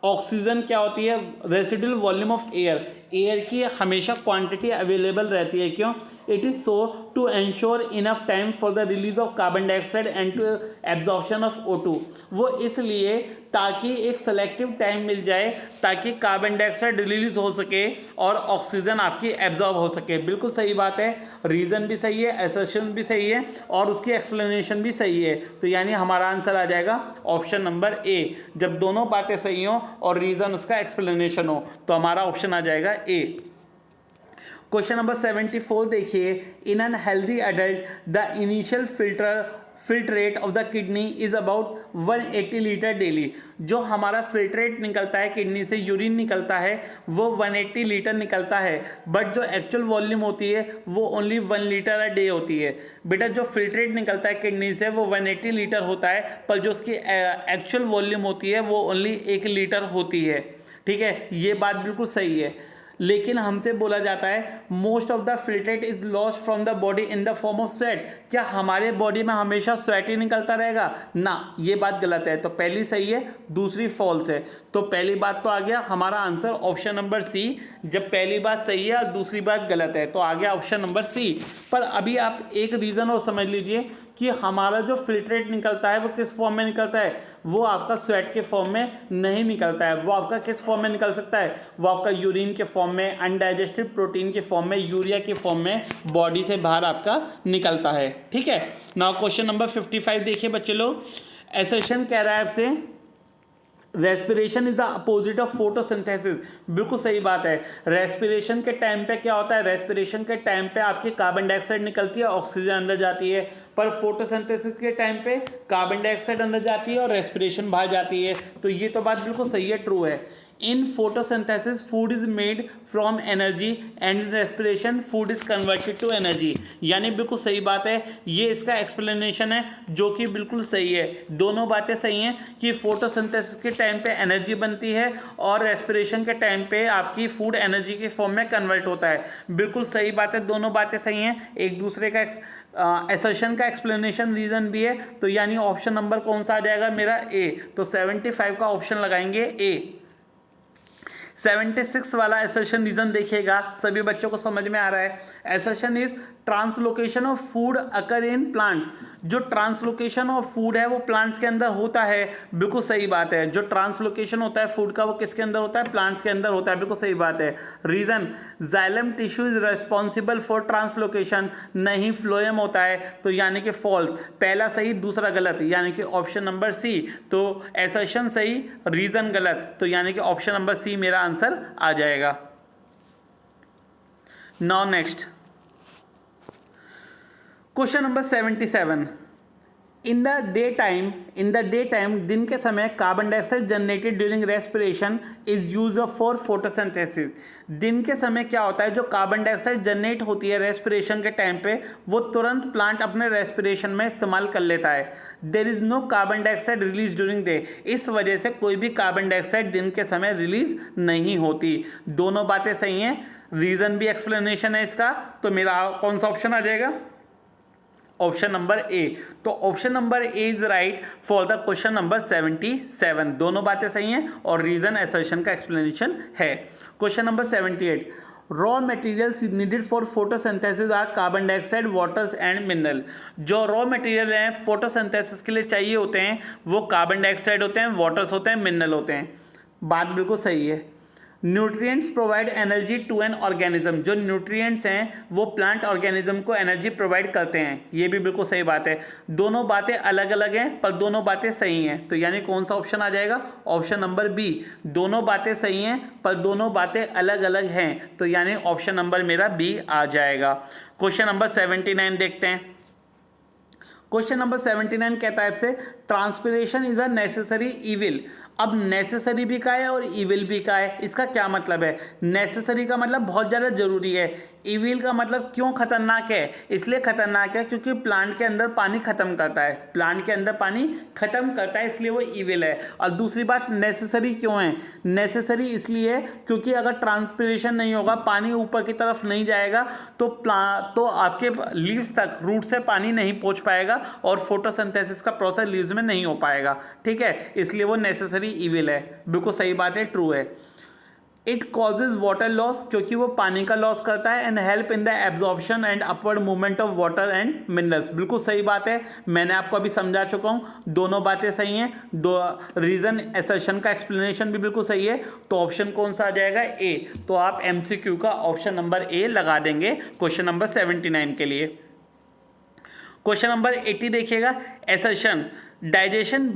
ऑक्सीजन क्या होती है, residual volume of air. Air की हमेशा क्वांटिटी अवेलेबल रहती है, क्यों, it is so to ensure enough time for the release of carbon dioxide and to absorption of O2। वो इसलिए ताकि एक सेलेक्टिव टाइम मिल जाए ताकि कार्बन डाइऑक्साइड रिलीज हो सके और ऑक्सीजन आपकी एब्जॉर्ब हो सके। बिल्कुल सही बात है, रीज़न भी सही है, असर्शन भी सही है और उसकी एक्सप्लेनेशन भी सही है। तो यानी हमारा आंसर आ जाएगा ऑप्शन नंबर ए, जब दोनों बातें सही हों और रीज़न उसका एक्सप्लेनेशन हो, तो हमारा ऑप्शन आ जाएगा ए। क्वेश्चन नंबर 74 देखिए। In an healthy adult the initial filtrate of the kidney is about 180 litre daily. जो हमारा फिल्ट्रेट निकलता है किडनी से, यूरिन निकलता है, वो 180 लीटर निकलता है, बट जो एक्चुअल वॉल्यूम होती है वो ओनली 1 लीटर अ डे होती है। बेटा, जो फिल्ट्रेट निकलता है किडनी से वो 180 लीटर होता है, पर जो उसकी एक्चुअल वॉल्यूम होती है वो ओनली 1 लीटर होती है। ठीक है, ये बात बिल्कुल सही है, लेकिन हमसे बोला जाता है most of the filtrate is lost from the body in the form of sweat. क्या हमारे बॉडी में हमेशा स्वेट ही निकलता रहेगा ना, ये बात गलत है। तो पहली सही है, दूसरी फॉल्स है। तो पहली बात तो आ गया हमारा आंसर ऑप्शन नंबर सी, जब पहली बात सही है और दूसरी बात गलत है, तो आ गया ऑप्शन नंबर सी। पर अभी आप एक रीज़न और समझ लीजिए कि हमारा जो फिल्ट्रेट निकलता है वो किस फॉर्म में निकलता है, वो आपका स्वेट के फॉर्म में नहीं निकलता है। वो आपका किस फॉर्म में निकल सकता है, वो आपका यूरिन के फॉर्म में, अनडाइजेस्टेड प्रोटीन के फॉर्म में, यूरिया के फॉर्म में बॉडी से बाहर आपका निकलता है। ठीक है, नाउ क्वेश्चन नंबर 55 देखिए बच्चे लोग। असर्शन कह रहा है आपसे respiration is the opposite of photosynthesis. बिल्कुल सही बात है। रेस्पिरेशन के टाइम पे क्या होता है, रेस्पिरेशन के टाइम पे आपकी कार्बन डाइऑक्साइड निकलती है, ऑक्सीजन अंदर जाती है, पर फोटोसिंथेसिस के टाइम पे कार्बन डाइऑक्साइड अंदर जाती है और रेस्पिरेशन बाहर जाती है। तो ये तो बात बिल्कुल सही है, ट्रू है। In photosynthesis food is made from energy and respiration food is converted to energy. यानी बिल्कुल सही बात है, ये इसका एक्सप्लेनेशन है जो कि बिल्कुल सही है। दोनों बातें सही हैं कि फोटोसिंथेसिस के टाइम पे एनर्जी बनती है और रेस्पिरेशन के टाइम पे आपकी फूड एनर्जी के फॉर्म में कन्वर्ट होता है। बिल्कुल सही बात है, दोनों बातें सही हैं, एक दूसरे का असर्शन का एक्सप्लेनेशन रीज़न भी है। तो यानी ऑप्शन नंबर कौन सा आ जाएगा मेरा, ए। तो 75 का ऑप्शन लगाएंगे ए। 76 वाला एसर्शन रीजन देखिएगा, सभी बच्चों को समझ में आ रहा है। Assertion is translocation of food occur in plants. जो ट्रांसलोकेशन ऑफ फूड है वो प्लांट्स के अंदर होता है, बिल्कुल सही बात है। जो ट्रांसलोकेशन होता है फूड का वो किसके अंदर होता है, प्लांट्स के अंदर होता है, बिल्कुल सही बात है। Reason, xylem tissue is responsible for translocation, नहीं फ्लोएम होता है, तो यानी कि फॉल्स। पहला सही दूसरा गलत, यानी कि ऑप्शन नंबर सी। तो एसर्शन सही रीजन गलत, तो यानी कि ऑप्शन नंबर सी मेरा आंसर आ जाएगा। Now next question number 77। In the day time दिन के समय carbon dioxide generated during respiration is use for photosynthesis. दिन के समय क्या होता है, जो कार्बन डाइऑक्साइड जनरेट होती है रेस्पिरेशन के टाइम पे वो तुरंत प्लांट अपने रेस्पिरेशन में इस्तेमाल कर लेता है। There is no carbon dioxide release during day, इस वजह से कोई भी कार्बन डाइऑक्साइड दिन के समय रिलीज नहीं होती। दोनों बातें सही हैं, रीजन भी एक्सप्लेनेशन है इसका, तो मेरा कौन सा ऑप्शन आ जाएगा, ऑप्शन नंबर ए। तो option number A is right for the question number 77। दोनों बातें सही हैं और रीजन एसर्शन का एक्सप्लेनेशन है। क्वेश्चन नंबर 78। Raw materials needed for photosynthesis are carbon dioxide, waters and mineral. जो रॉ मटेरियल हैं फोटोसिंथेसिस के लिए चाहिए होते हैं वो कार्बन डाइऑक्साइड होते हैं, वाटर्स होते हैं, मिनरल होते हैं। बात बिल्कुल सही है। Nutrients provide energy to an organism. जो न्यूट्रिएंट्स हैं वो प्लांट ऑर्गेनिज्म को एनर्जी प्रोवाइड करते हैं, ये भी बिल्कुल सही बात है। दोनों बातें अलग अलग हैं पर दोनों बातें सही हैं, तो यानी कौन सा ऑप्शन आ जाएगा, ऑप्शन नंबर बी। दोनों बातें सही हैं पर दोनों बातें अलग अलग हैं, तो यानी ऑप्शन नंबर मेरा बी आ जाएगा। क्वेश्चन नंबर 79 देखते हैं। क्वेश्चन नंबर 79 कहता है आपसे transpiration is a necessary evil. अब नेसेसरी भी का है और इविल भी का है, इसका क्या मतलब है। नेसेसरी का मतलब बहुत ज़्यादा जरूरी है, इविल का मतलब क्यों खतरनाक है, इसलिए खतरनाक है क्योंकि प्लांट के अंदर पानी खत्म करता है, प्लांट के अंदर पानी खत्म करता है इसलिए वो इविल है। और दूसरी बात नेसेसरी क्यों है, नेसेसरी इसलिए क्योंकि अगर ट्रांसपिरेशन नहीं होगा, पानी ऊपर की तरफ नहीं जाएगा तो आपके लीव्स तक रूट से पानी नहीं पहुंच पाएगा और फोटोसिंथेसिस का प्रोसेस लीव्स में नहीं हो पाएगा, ठीक है, इसलिए वो नेसेसरी इविल है, बिल्कुल सही बात है, ट्रू है। इट कॉजेज वाटर लॉस, क्योंकि वो पानी का लॉस करता है, and help in the absorption and upward movement of water and minerals, बिल्कुल सही बात है, मैंने आपको अभी समझा चुका हूँ, दोनों बातें सही हैं। दो रीजन एसर्शन का एक्सप्लेनेशन भी बिल्कुल सही है, तो ऑप्शन कौन सा आ जाएगा, ए। तो आप एमसीक्यू का ऑप्शन नंबर ए लगा देंगे क्वेश्चन नंबर 79 के लिए। क्वेश्चन नंबर 80 देखिएगा, assertion digestion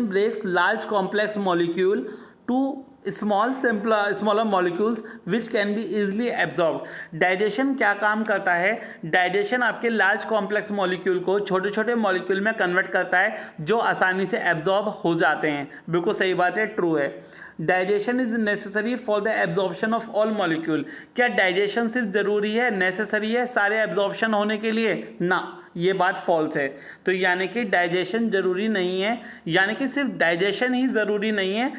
breaks large complex molecule to smaller molecules which can be easily absorb. Digestion क्या काम करता है, डाइजेशन आपके लार्ज कॉम्प्लेक्स मॉलिक्यूल को छोटे छोटे मॉलिक्यूल में कन्वर्ट करता है जो आसानी से एब्जॉर्ब हो जाते हैं, बिल्कुल सही बात है, ट्रू है। Digestion is necessary for the absorption of all molecule. क्या डाइजेशन सिर्फ जरूरी है, नेसेसरी है सारे एब्जॉर्प्शन होने के लिए, ना, ये बात फॉल्स है। तो यानी कि डाइजेशन जरूरी नहीं है, यानी कि सिर्फ डाइजेशन ही जरूरी नहीं है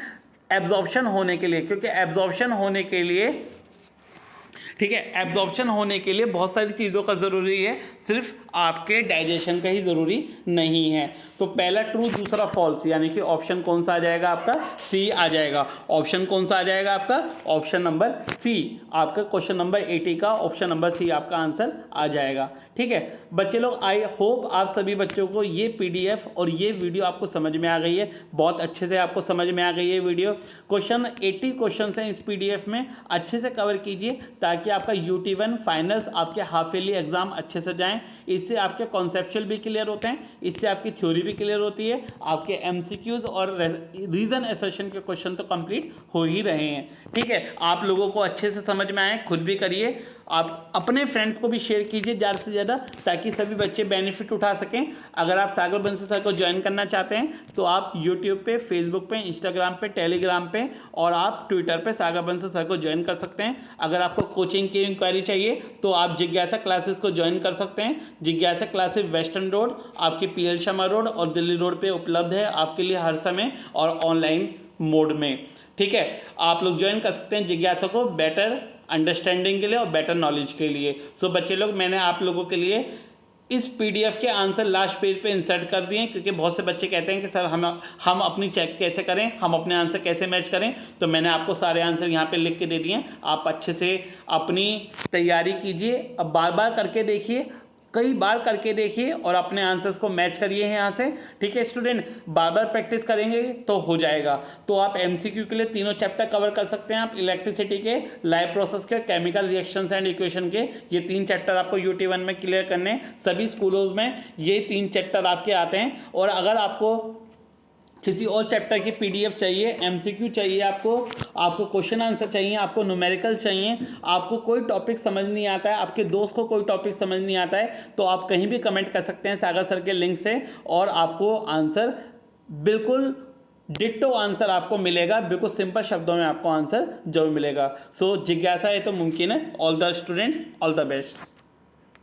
एब्जॉर्प्शन होने के लिए, क्योंकि एब्जॉर्प्शन होने के लिए, ठीक है, एब्जॉर्प्शन होने के लिए बहुत सारी चीज़ों का ज़रूरी है, सिर्फ आपके डाइजेशन का ही ज़रूरी नहीं है। तो पहला ट्रू दूसरा फॉल्स, यानी कि ऑप्शन कौन सा आ जाएगा आपका, सी आ जाएगा। ऑप्शन कौन सा आ जाएगा आपका, ऑप्शन नंबर सी। आपका क्वेश्चन नंबर 80 का ऑप्शन नंबर सी आपका आंसर आ जाएगा, ठीक है बच्चे लोग। आई होप आप सभी बच्चों को ये पीडीएफ और ये वीडियो आपको समझ में आ गई है, बहुत अच्छे से आपको समझ में आ गई है वीडियो। क्वेश्चन 80 क्वेश्चन हैं इस पीडीएफ में, अच्छे से कवर कीजिए ताकि आपका UT1 फाइनल्स आपके हाफ ईयरली एग्जाम अच्छे से जाएं। इससे आपके कॉन्सेप्चुअल भी क्लियर होते हैं, इससे आपकी थ्योरी भी क्लियर होती है, आपके एमसीक्यूज और रीजन एसर्शन के क्वेश्चन तो कंप्लीट हो ही रहे हैं, ठीक है। आप लोगों को अच्छे से समझ में आए, खुद भी करिए, आप अपने फ्रेंड्स को भी शेयर कीजिए ज़्यादा से ज़्यादा ताकि सभी बच्चे बेनिफिट उठा सकें। अगर आप सागर बंसल सर को ज्वाइन करना चाहते हैं तो आप यूट्यूब पे, फेसबुक पे, इंस्टाग्राम पे, टेलीग्राम पे और आप ट्विटर पे सागर बंसल सर को ज्वाइन कर सकते हैं। अगर आपको कोचिंग की इंक्वायरी चाहिए तो आप जिज्ञासा क्लासेस को ज्वाइन कर सकते हैं। जिज्ञासा क्लासेस वेस्टर्न रोड, आपकी PL शर्मा रोड और दिल्ली रोड पर उपलब्ध है आपके लिए हर समय और ऑनलाइन मोड में, ठीक है। आप लोग ज्वाइन कर सकते हैं जिज्ञासा को बेटर अंडरस्टैंडिंग के लिए और बेटर नॉलेज के लिए। सो बच्चे लोग, मैंने आप लोगों के लिए इस पीडीएफ के आंसर लास्ट पेज पे इंसर्ट कर दिए, क्योंकि बहुत से बच्चे कहते हैं कि सर हम अपनी चेक कैसे करें, हम अपने आंसर कैसे मैच करें। तो मैंने आपको सारे आंसर यहाँ पे लिख के दे दिए, आप अच्छे से अपनी तैयारी कीजिए। अब बार बार करके देखिए, कई बार करके देखिए और अपने आंसर्स को मैच करिए यहाँ से। ठीक है स्टूडेंट, बार बार प्रैक्टिस करेंगे तो हो जाएगा। तो आप एमसीक्यू के लिए तीनों चैप्टर कवर कर सकते हैं। आप इलेक्ट्रिसिटी के, लाइव प्रोसेस के, केमिकल रिएक्शंस एंड इक्वेशन के, ये 3 चैप्टर आपको UT1 में क्लियर करने हैं। सभी स्कूलों में ये 3 चैप्टर आपके आते हैं। और अगर आपको किसी और चैप्टर की पीडीएफ चाहिए, एमसीक्यू चाहिए, आपको क्वेश्चन आंसर चाहिए, आपको न्यूमेरिकल चाहिए, आपको कोई टॉपिक समझ नहीं आता है, आपके दोस्त को कोई टॉपिक समझ नहीं आता है, तो आप कहीं भी कमेंट कर सकते हैं सागर सर के लिंक से, और आपको आंसर बिल्कुल डिट्टो आंसर आपको मिलेगा। बिल्कुल सिंपल शब्दों में आपको आंसर जरूर मिलेगा। सो जिज्ञासा है तो मुमकिन है। All the students, all the best.